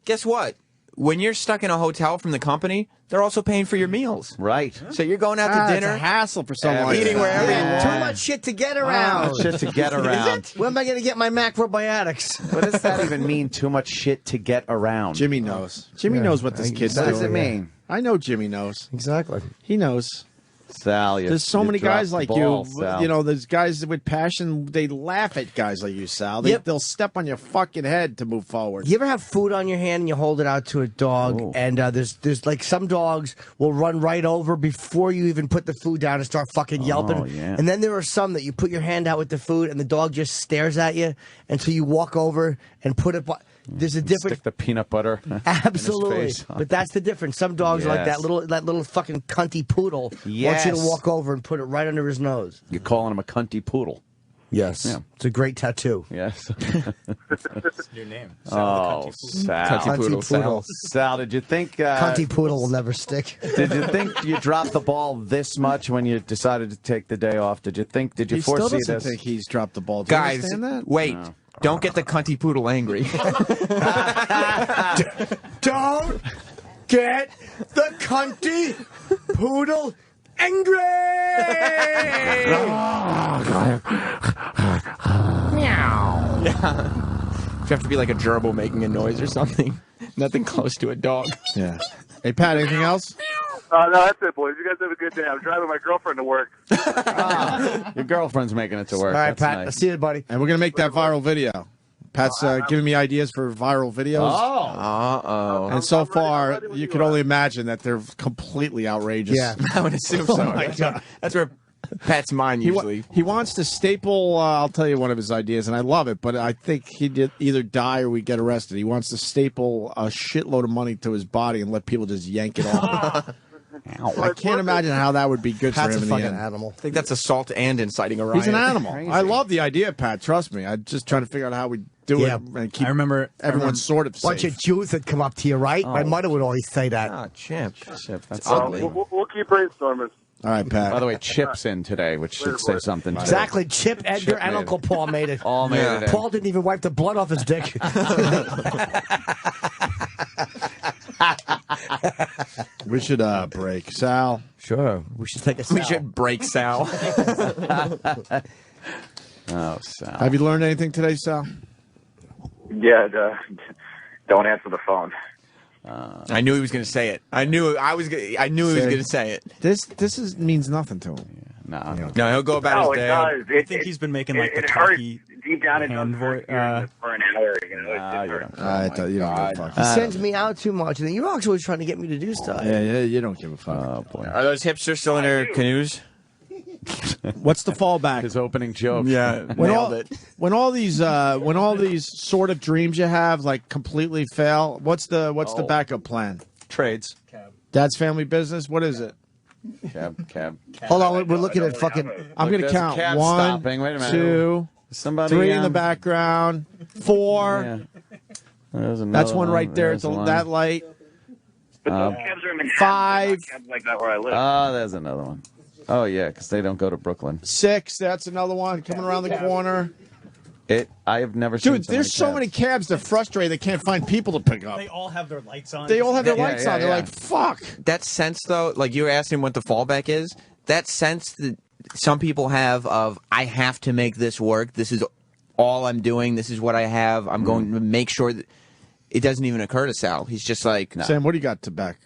guess what? When you're stuck in a hotel from the company, they're also paying for your meals. Right. So you're going out to dinner. It's a hassle for someone like eating that. wherever you want. Too much shit to get around. Shit to get around. Where am I going to get my macrobiotics? What does that even mean, too much shit to get around? Jimmy knows. Jimmy knows what this kid's What doing. does it mean? I know Jimmy knows. Exactly. He knows. Sal, There's so many guys like ball, you. Sal. You know, there's guys with passion. They laugh at guys like you, Sal. They'll step on your fucking head to move forward. You ever have food on your hand and you hold it out to a dog, and there's like some dogs will run right over before you even put the food down and start fucking yelping. Oh, yeah. And then there are some that you put your hand out with the food and the dog just stares at you until you walk over and put it. There's a difference. Stick the peanut butter. Absolutely, in his face. but that's the difference. Some dogs are like Yes. that little fucking cunty poodle. Wants you to Yes. walk over and put it right under his nose. You're calling him a cunty poodle. Yes, Yeah. it's a great tattoo. Yes. New name. Oh, Sal. Cunty poodle, Sal. Sal, did you think... Cunty poodle will never stick. Did you think you dropped the ball this much when you decided to take the day off? Did you He still foresee doesn't this? think he's dropped the ball. Do you Guys, understand that? wait. Don't get the cunty poodle angry. Don't get the cunty poodle angry. meow. Yeah. You have to be like a gerbil making a noise or something. Nothing close to a dog. Yeah. Hey, Pat, anything else? No, that's it, boys. You guys have a good day. I'm driving my girlfriend to work. Your girlfriend's making it to work. All right, That's Pat. nice. I'll see you, buddy. And we're going to make that viral video. Pat's giving me ideas for viral videos. Uh-oh. And so far, you can only imagine that they're completely outrageous. Yeah. I would assume so. Oh, my God. That's where Pat's mind usually. He wants to staple, I'll tell you one of his ideas, and I love it, but I think he'd either die or we get arrested. He wants to staple a shitload of money to his body and let people just yank it off. I can't imagine how that would be good Pat's for a him in fucking the end. animal. I think that's assault and inciting a riot. He's an animal. I love the idea, Pat. Trust me. I'm just trying to figure out how we do it and keep I remember everyone sort of safe. Bunch of Jews that come up to you, right? My mother would always say that. Ah, Chip. That's ugly. We'll keep brainstorming. All right, Pat. By the way, Chip's in today, which should say something. Too. Exactly. Chip, Edgar, Chip and made Uncle it. Paul made it. All made it in. Paul didn't even wipe the blood off his dick. We should break. Sal. Sure. We should take a We should break Sal. Oh, Sal. Have you learned anything today, Sal? Yeah, don't answer the phone. I knew he was going to say it. I knew he was going to say it. This means nothing to him. No. No, he'll go about Oh, his it day. does. I think he's been making like the it hurts talkie deep down. It hand does voice. hurt for an hour. You know, it hurts. You don't give a fuck. He sends me out too much, and then you're always trying to get me to do stuff. Yeah, you don't give a fuck. Oh boy. Are those hipsters still in their canoes? What's the fallback? His opening joke. Yeah, nailed it. When all these sort of dreams you have like completely fail, what's the backup plan? Trades. Dad's family business. What is it? Cab. Hold on, we're looking at fucking. I'm going to there's a count. cab 1, stopping. Wait a minute. 2, Somebody. 3 in the background. 4. Yeah. There's another That's one right there. There's It's one. that light. But those cabs are in Manhattan. 5. They're not cabs like that where I live. Oh, there's another one. Oh yeah, because they don't go to Brooklyn. 6. That's another one coming around the corner. I have never seen. Dude, there's so many cabs that frustrate. They can't find people to pick up. They all have their lights on. They all have their Yeah, lights yeah, on. They're yeah. like, fuck. That sense, though, like you were asking what the fallback is, that sense that some people have of, I have to make this work. This is all I'm doing. This is what I have. I'm going to make sure that it doesn't even occur to Sal. He's just like, Sam, what do you got to back?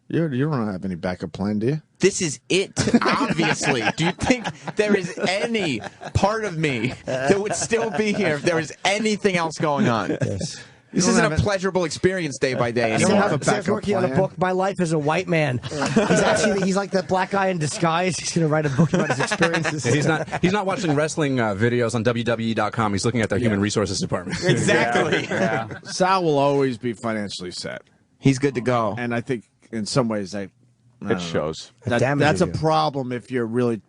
You don't have any backup plan, do you? this is it, obviously. Do you think there is any part of me that would still be here if there was anything else going on? Yes. This isn't a pleasurable experience day by day You don't anymore. have a Sam's backup working on a plan. book, My Life as a White Man. He's like that black guy in disguise. He's going to write a book about his experiences. Yeah, he's not watching wrestling videos on WWE.com. He's looking at their human resources department. Exactly. Yeah. Sal will always be financially set. He's good to go. And I think in some ways It shows. that's a problem if you're really,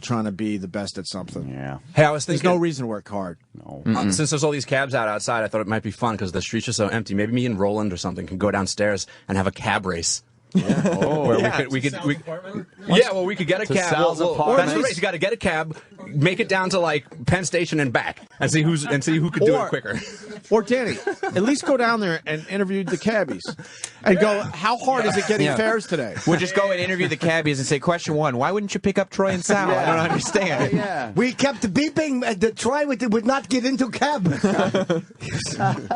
trying to be the best at something. Yeah. Hey, I was There's thinking. no reason to work hard. No. Since there's all these cabs outside, I thought it might be fun because the streets are so empty. Maybe me and Roland or something can go downstairs and have a cab race. Yeah. Oh. Where we could well, we could get a To cab. Sal's That's apartment? the race. You got to get a cab, make it down to like Penn Station and back, and see who could do it quicker. Or Danny, at least go down there and interview the cabbies, and go, how hard is it getting fares today? We'll just go and interview the cabbies and say, question 1, why wouldn't you pick up Troy and Sal? I don't understand. Yeah. We kept beeping. The Troy would not get into cab.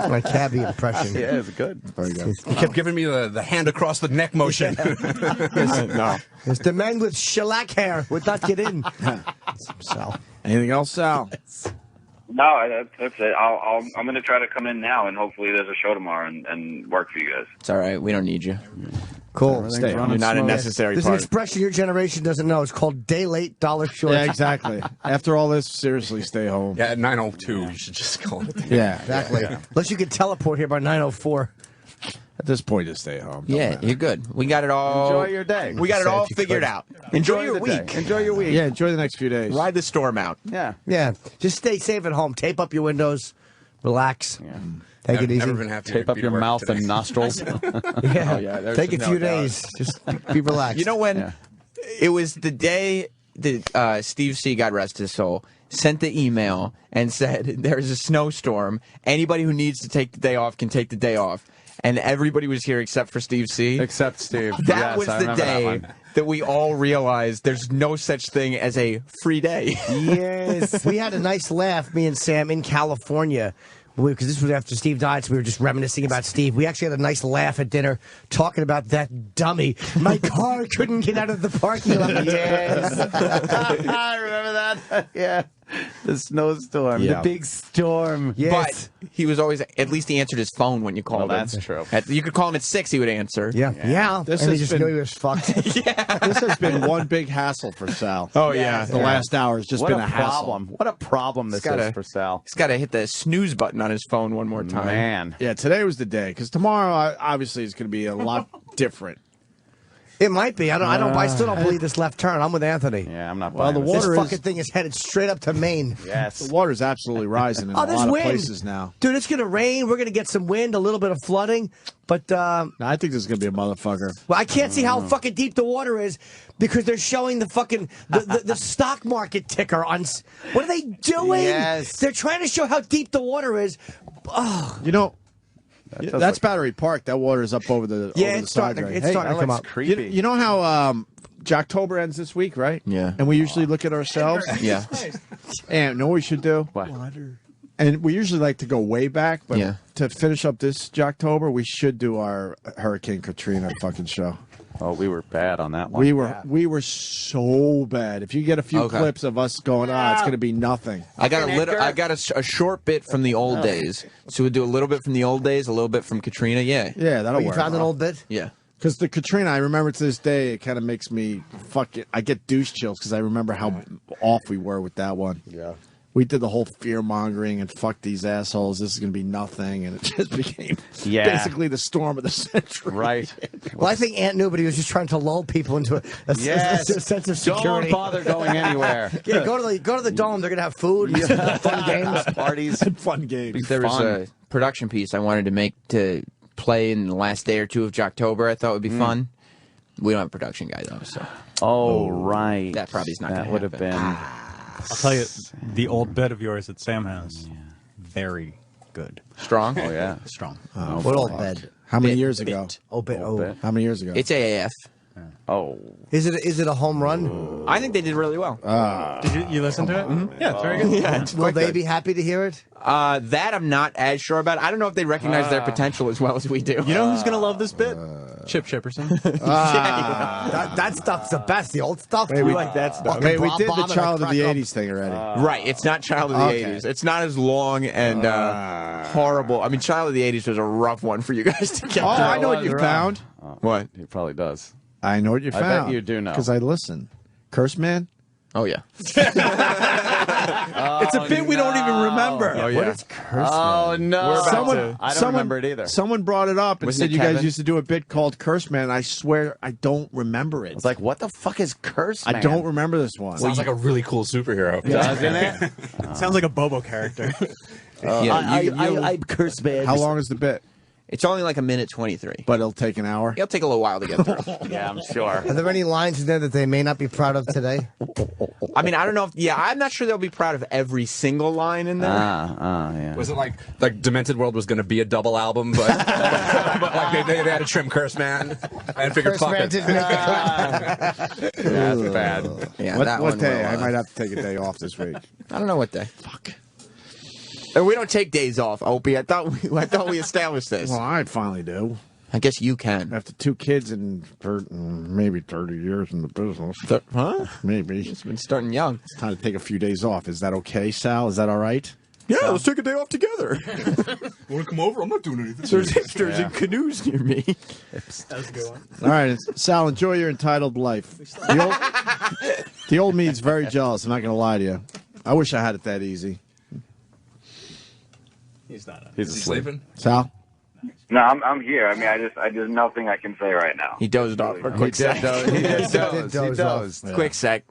My cabbie impression. Yeah, it's good. Very good. He kept giving me the hand across the neck motion. No. Yes, the man with shellac hair would not get in. Sal. Anything else, Sal? No, that's it. I'm going to try to come in now, and hopefully there's a show tomorrow and work for you guys. It's all right. We don't need you. Cool. Stay home. You're not a necessary There's an part. expression your generation doesn't know. It's called day late, dollar short. Yeah, exactly. After all this, seriously, stay home. Yeah, at 9:02, you should just call it. Yeah, Exactly. Unless you can teleport here by 9:04. At this point, just stay home. Yeah, you're good. We got it all. Enjoy your day. We got it all If you figured could. out. Enjoy your the day. week. Enjoy your week. Yeah, enjoy the next few days. Ride the storm out. Yeah. Yeah. Just stay safe at home. Tape up your windows. Relax. Yeah. Take it easy. Never been happy to Tape up be your to work mouth today. and nostrils. Yeah. yeah, Take a there's few no doubt. days. Just be relaxed. You know when Yeah. it was the day that Steve C, God rest his soul, sent the email and said there's a snowstorm. Anybody who needs to take the day off can take the day off. And everybody was here except for Steve C. Except Steve. That Yes, was I the remember that day one. that we all realize there's no such thing as a free day. Yes. We had a nice laugh, me and Sam, in California. Because this was after Steve died, so we were just reminiscing about Steve. We actually had a nice laugh at dinner talking about that dummy. My car couldn't get out of the parking lot. Yes. I remember that. Yeah. The snowstorm. Yeah. The big storm. Yes. But he was always, at least he answered his phone when you called him. That's true. You could call him at 6, he would answer. Yeah. This and he has just knew been- he was fucked. This has been one big hassle for Sal. Oh, yeah. The last hour has just What been a a hassle. problem. What a problem this is for Sal. He's got to hit the snooze button on his phone one more time. Man. Yeah, today was the day because tomorrow obviously is going to be a lot different. It might be. I still don't believe this left turn. I'm with Anthony. Yeah, I'm not Well, buying the this. water This is fucking thing is headed straight up to Maine. Yes. the water's absolutely rising in a there's lot wind. of places now. Dude, it's going to rain. We're going to get some wind, a little bit of flooding. But I think this is going to be a motherfucker. well, I can't see how fucking deep the water is because they're showing the fucking the stock market ticker on. What are they doing? Yes. They're trying to show how deep the water is. Oh, You know, does that's look- Battery Park. That water is up over the yeah, over the it's starting. side. It's Hey, starting to That come looks up. creepy. you know how Jocktober ends this week, right? Yeah. And we usually look at ourselves. Yeah. And know what we should do? What? And we usually like to go way back, but Yeah. to finish up this Jocktober, we should do our Hurricane Katrina fucking show. Oh, we were bad on that one. We were so bad. If you get a few Okay. clips of us going, it's going to be nothing. I got a short bit from the old days. So we'll do a little bit from the old days, a little bit from Katrina. Yeah. Yeah, that'll You work. found an old bit? Yeah. Because the Katrina, I remember to this day, it kind of makes me I get douche chills because I remember how off we were with that one. Yeah. We did the whole fear mongering and fuck these assholes. This is going to be nothing, and it just became basically the storm of the century. Right. Well, I think Ant knew, but he was just trying to lull people into a sense of security. Don't bother going anywhere. Yeah, go to the dome. They're gonna have food, and fun games, Parties. And fun games. There was Fun. a production piece I wanted to make to play in the last day or two of Jocktober. I thought would be fun. We don't have a production guy though, so Oh, right. that probably is not That gonna would have happen. been. I'll tell you, the old bit of yours that Sam has, very good. Strong. Oh, yeah. Strong. what old bed? How many Bit. years ago? Oh, bit. Oh, bit. How many years ago? It's AAF. Oh. is it a home run? I think they did really well. Did you listen to it? Mm-hmm. Yeah, it's very good. Yeah, it's Will quite they good. be happy to hear it? That I'm not as sure about. I don't know if they recognize their potential as well as we do. You know who's gonna love this bit? Chip Chipperson. That stuff's the best. The old stuff. Wait, we we- like that stuff. Wait, we did the Child of the 80s thing already. Right, it's not Child of the Okay. 80s. It's not as long and horrible. I mean, Child of the 80s was a rough one for you guys to get Oh, through. I know what you Right. found. What? He probably does. I know what you I found. bet you do know. Because I listen. Curse Man? Oh, yeah. It's a bit we don't even remember. Oh, yeah. What is curse? Oh, no. We're about to- I don't remember it either. Someone brought it up and Wasn't said it you guys Kevin? used to do a bit called Curse Man, and I swear I don't remember it. It's like, what the fuck is Curse Man? I don't remember this one. Sounds like a really cool superhero. Doesn't it? Sounds like a Bobo character. Yeah, I'm curse man. How long is the bit? it's only like a minute 23. But it'll take an hour. It'll take a little while to get through. Yeah, I'm sure. Are there any lines in there that they may not be proud of today? I mean, I don't know if, I'm not sure they'll be proud of every single line in there. Yeah. Was it like Demented World was going to be a double album, but, but like they had to trim Curse Man and figure Curse fuck man it. didn't make the cut. That's bad. Yeah, what that what one day? will, I might have to take a day off this week. I don't know what day. Fuck. We don't take days off, Opie. I thought we established this. Well, I finally do. I guess you can. After 2 kids and maybe 30 years in the business. Huh? Maybe. It's been starting young. It's time to take a few days off. Is that okay, Sal? Is that all right? Yeah, let's take a day off together. Want to come over? I'm not doing anything. There's hipsters and canoes near me. That's a good one. All right, Sal, enjoy your entitled life. The old me's very jealous. I'm not going to lie to you. I wish I had it that easy. He's not. He's Is he asleep. sleeping? Sal? No, I'm here. I mean, I just nothing I can say right now. He dozed off for a He quick did sec. doze. He did doze. He doze off. dozed. Quick sec.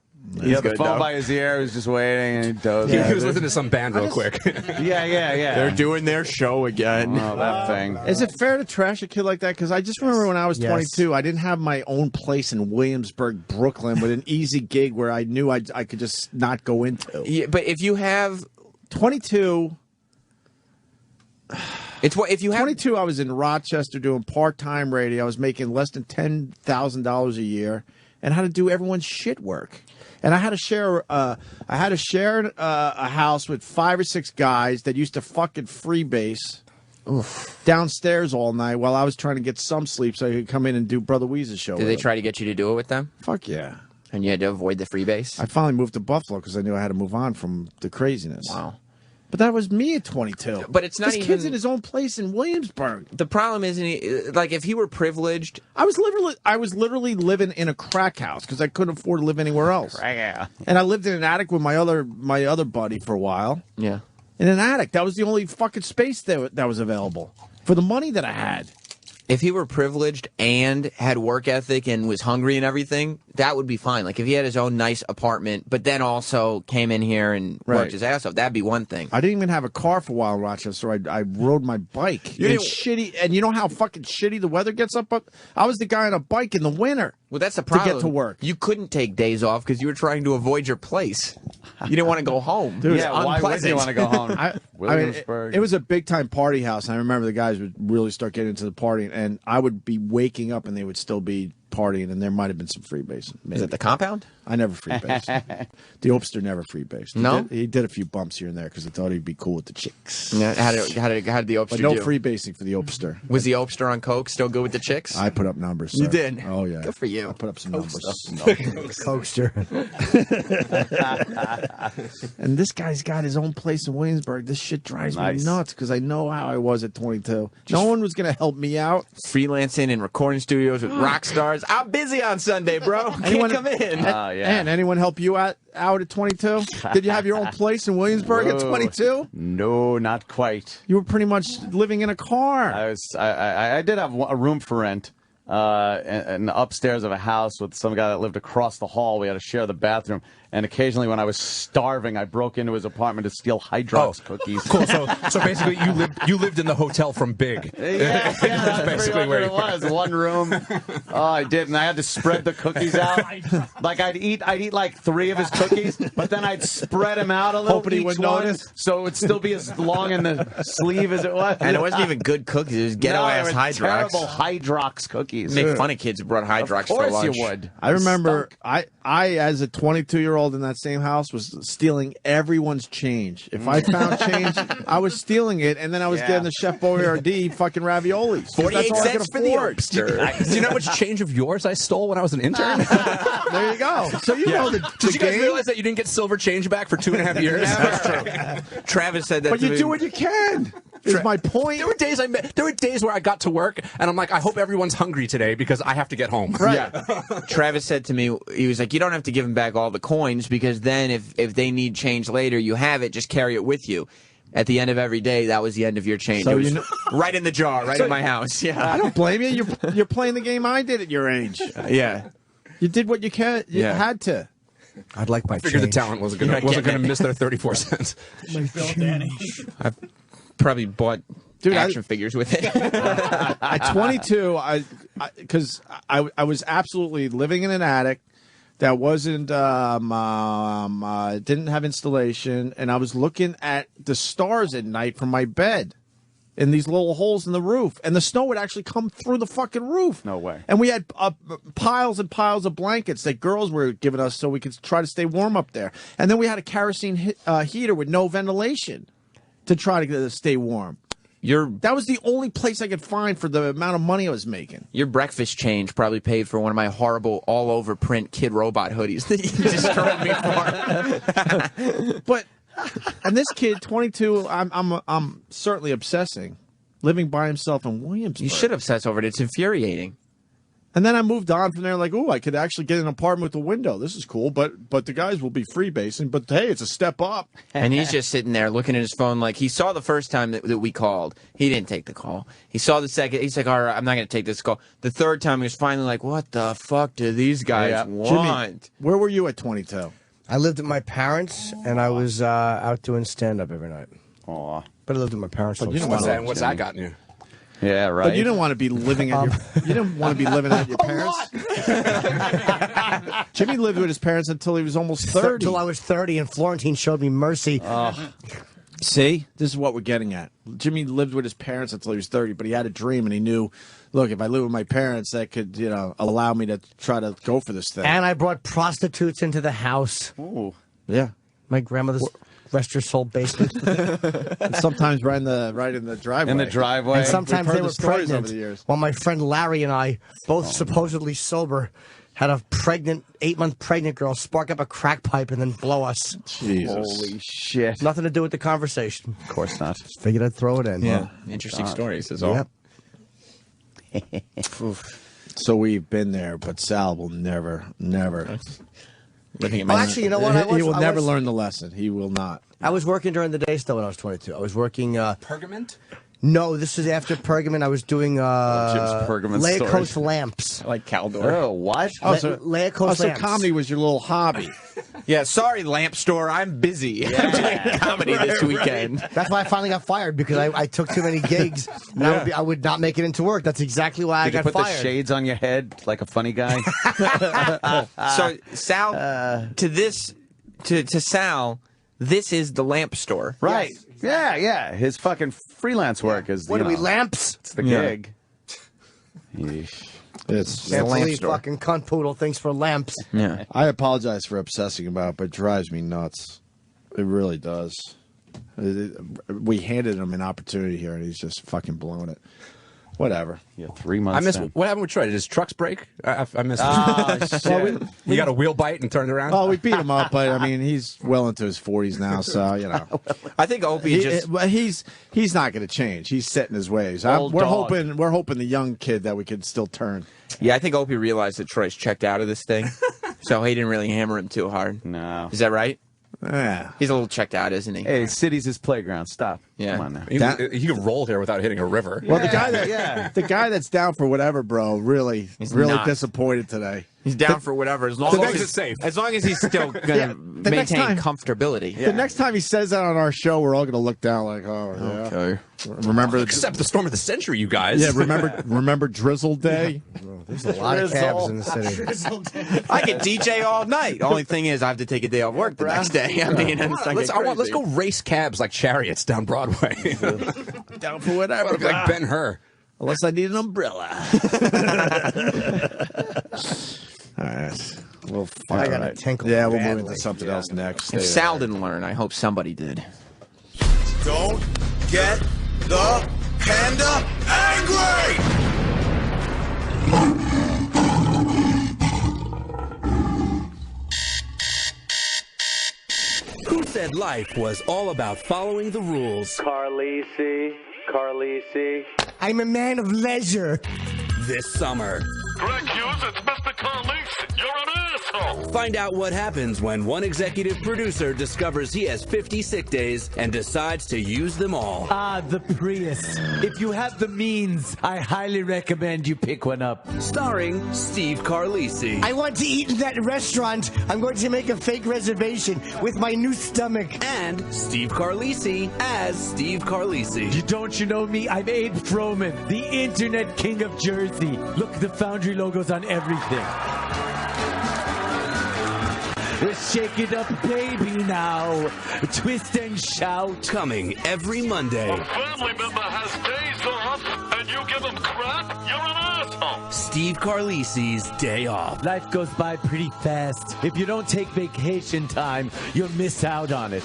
He had the good, phone though. by his ear. He was just waiting, and he dozed. He was listening to some band real quick. Yeah. They're doing their show again. Oh, that thing. Is it fair to trash a kid like that? Because I just remember when I was Yes. 22, I didn't have my own place in Williamsburg, Brooklyn, with an easy gig where I knew I could just not go into. Yeah, but if you have 22, if you have 22, I was in Rochester doing part-time radio. I was making less than $10,000 a year, and how to do everyone's shit work. And I had to share a house with 5 or 6 guys that used to fucking freebase downstairs all night while I was trying to get some sleep so I could come in and do Brother Weeze's show. Did they try to get you to do it with them? Fuck yeah. And you had to avoid the freebase? I finally moved to Buffalo because I knew I had to move on from the craziness. Wow. But that was me at 22. But it's not this even... kid's in his own place in Williamsburg. The problem isn't like if he were privileged. I was literally living in a crack house because I couldn't afford to live anywhere else. Yeah. And I lived in an attic with my other buddy for a while. Yeah. In an attic, that was the only fucking space that was available for the money that I had. If he were privileged and had work ethic and was hungry and everything, that would be fine. Like if he had his own nice apartment, but then also came in here and worked his ass off, that'd be one thing. I didn't even have a car for a while in Rochester. I rode my bike. And you know how fucking shitty the weather gets up? I was the guy on a bike in the winter. Well, that's the problem. To get to work. You couldn't take days off because you were trying to avoid your place. You didn't want to go home. Dude, yeah, why would you want to go home? It was a big time party house. And I remember the guys would really start getting into the partying, and I would be waking up and they would still be partying, and there might have been some freebasing. Is it the compound? I never freebased. The Opster never freebased. No? He did a few bumps here and there because he thought he'd be cool with the chicks. Yeah, how did the Opster But no do? freebasing for the Opster. Was the Opster on coke still good with the chicks? I put up numbers. You sir. did? Oh, yeah. Good for you. I put up some numbers. Coaster. And this guy's got his own place in Williamsburg. This shit drives me nuts because I know how I was at 22. No one was going to help me out. Freelancing in recording studios with rock stars. I'm busy on Sunday, bro. Can't come in. And anyone help you out at 22? Did you have your own place in Williamsburg at 22? No, not quite. You were pretty much living in a car. I did have a room for rent. And upstairs of a house with some guy that lived across the hall. We had to share the bathroom. And occasionally when I was starving, I broke into his apartment to steal Hydrox cookies. Cool. So basically you lived in the hotel from Big. Yeah, that's basically where it was. One room. Oh, I did. And I had to spread the cookies out. Like I'd eat like 3 of his cookies, but then I'd spread them out a little. Hoping he would notice. So it would still be as long in the sleeve as it was. And it wasn't even good cookies. It was ghetto-ass Hydrox. Terrible Hydrox cookies. Make fun of kids who brought Hydrox for lunch. Of course you would. I remember I as a 22-year-old in that same house was stealing everyone's change. If I found change, I was stealing it, and then I was getting the Chef Boyardee fucking raviolis. 48 cents for the Opster. Do you know how much change of yours I stole when I was an intern? There you go. So you know the Did you guys game. realize that you didn't get silver change back for 2.5 years? That's true. Travis said that. But you do what you can. Is my point. There were days where I got to work and I'm like, I hope everyone's hungry today because I have to get home. Right. Yeah. Travis said to me, he was like, you don't have to give them back all the coins because then if they need change later, you have it, just carry it with you. At the end of every day, that was the end of your change. So it was right in the jar, right in my house. Yeah. I don't blame you. You're playing the game I did at your age. Yeah. You did what you can. You had to. I'd like my I figured change. the talent wasn't going to miss their 34 cents. I probably bought action figures with it. At 22, because I was absolutely living in an attic that wasn't didn't have installation, and I was looking at the stars at night from my bed in these little holes in the roof, and the snow would actually come through the fucking roof. No way. And we had piles and piles of blankets that girls were giving us so we could try to stay warm up there. And then we had a kerosene heater with no ventilation to try to stay warm. That was the only place I could find for the amount of money I was making. Your breakfast change probably paid for one of my horrible all-over print Kid Robot hoodies that you destroyed me for. And this kid, 22, I'm certainly obsessing, living by himself in Williamsburg. You should obsess over it. It's infuriating. And then I moved on from there, like, ooh, I could actually get an apartment with a window. This is cool, but the guys will be freebasing. But hey, it's a step up. And he's just sitting there looking at his phone like he saw the first time that we called. He didn't take the call. He saw the second. He's like, all right, I'm not going to take this call. The third time, he was finally like, what the fuck do these guys want? Jimmy, where were you at 22? I lived with my parents, and I was out doing stand-up every night. Aw. But I lived with my parents. But you know what's that gotten you? Yeah, right. But you didn't want to be living at you didn't want to be living at your parents. Jimmy lived with his parents until he was almost 30. Until I was 30, and Florentine showed me mercy. See, this is what we're getting at. Jimmy lived with his parents until he was 30, but he had a dream, and he knew look, if I live with my parents, that could, allow me to try to go for this thing. And I brought prostitutes into the house. Ooh. Yeah. My grandmother's rest her soul basement. And sometimes right in the driveway. In the driveway. And sometimes We've heard they were the stories pregnant. over the years. While my friend Larry and I, both supposedly sober, had a 8-month pregnant girl spark up a crack pipe and then blow us. Jesus. Holy shit. Nothing to do with the conversation. Of course not. Just figured I'd throw it in. Yeah, interesting stories is all. Yep. So we've been there, but Sal will never. Actually, you know what? He will never learn the lesson. He will not. I was working during the day still when I was 22. I was working. Pergament? No, this is after Pergament. I was doing Jim's Pergament Lacoste stories. lamps. Like Caldor. Oh, what? Lacoste So lamps. comedy was your little hobby. Yeah, sorry, lamp store. I'm busy. I'm doing comedy this weekend. That's why I finally got fired, because I took too many gigs and I would not make it into work. That's exactly why I Did you got put fired. the shades on your head like a funny guy? So Sal, to Sal, this is the lamp store. Right. Yeah. His fucking freelance work is, What are we, lamps? It's the gig. Yeesh. It's Can't lamp believe store. fucking cunt poodle thinks for lamps. Yeah. I apologize for obsessing about it, but it drives me nuts. It really does. We handed him an opportunity here, and he's just fucking blowing it. Whatever. Yeah, 3 months. I missed. in. What happened with Troy? Did his trucks break? I missed. Oh, shit. He got a wheel bite and turned around. Oh, we beat him up, but I mean, he's well into his 40s now, so I think Opie he's not going to change. He's set in his ways. Old We're dog. hoping the young kid that we could still turn. Yeah, I think Opie realized that Troy's checked out of this thing, so he didn't really hammer him too hard. No. Is that right? Yeah. He's a little checked out, isn't he? Hey, city's his playground. Stop. Yeah. Come on now. He could roll here without hitting a river. Well, the guy that's down for whatever, bro, really not. disappointed today. He's down for whatever as long As long as it's safe. As long as he's still going to the next maintain time- comfortability. The next time he says that on our show, we're all going to look down like, oh, yeah. Okay. Remember, Except the storm of the century, you guys. yeah, remember Drizzle Day? There's a lot of cabs in the city. I can DJ all night. Only thing is, I have to take a day off work the next day. I mean, it's not Let's go race cabs like chariots down Broadway. Down for whatever. like Ben Hur. Unless I need an umbrella. All right. Well, I got a tinkle. Yeah, we'll move badly. into something else next. If Sal didn't learn, I hope somebody did. Don't get the panda angry! Who said life was all about following the rules? Carlisi. I'm a man of leisure. This summer, Greg Hughes, it's Mr. Carlisi. You're an asshole. find out what happens when one executive producer discovers he has 50 sick days and decides to use them all. Ah, the Prius. If you have the means, I highly recommend you pick one up. Starring Steve Carlisi. I want to eat in that restaurant. I'm going to make a fake reservation with my new stomach. And Steve Carlisi as Steve Carlisi. Don't you know me? I'm Abe Froman, the internet king of Jersey. Look, the Foundry logo's on everything. Shake it up, baby, now. Twist and shout. Coming every Monday. A family member has days off, and you give him crap? You're an asshole. Steve Carlisi's Day Off. Life goes by pretty fast. If you don't take vacation time, you'll miss out on it.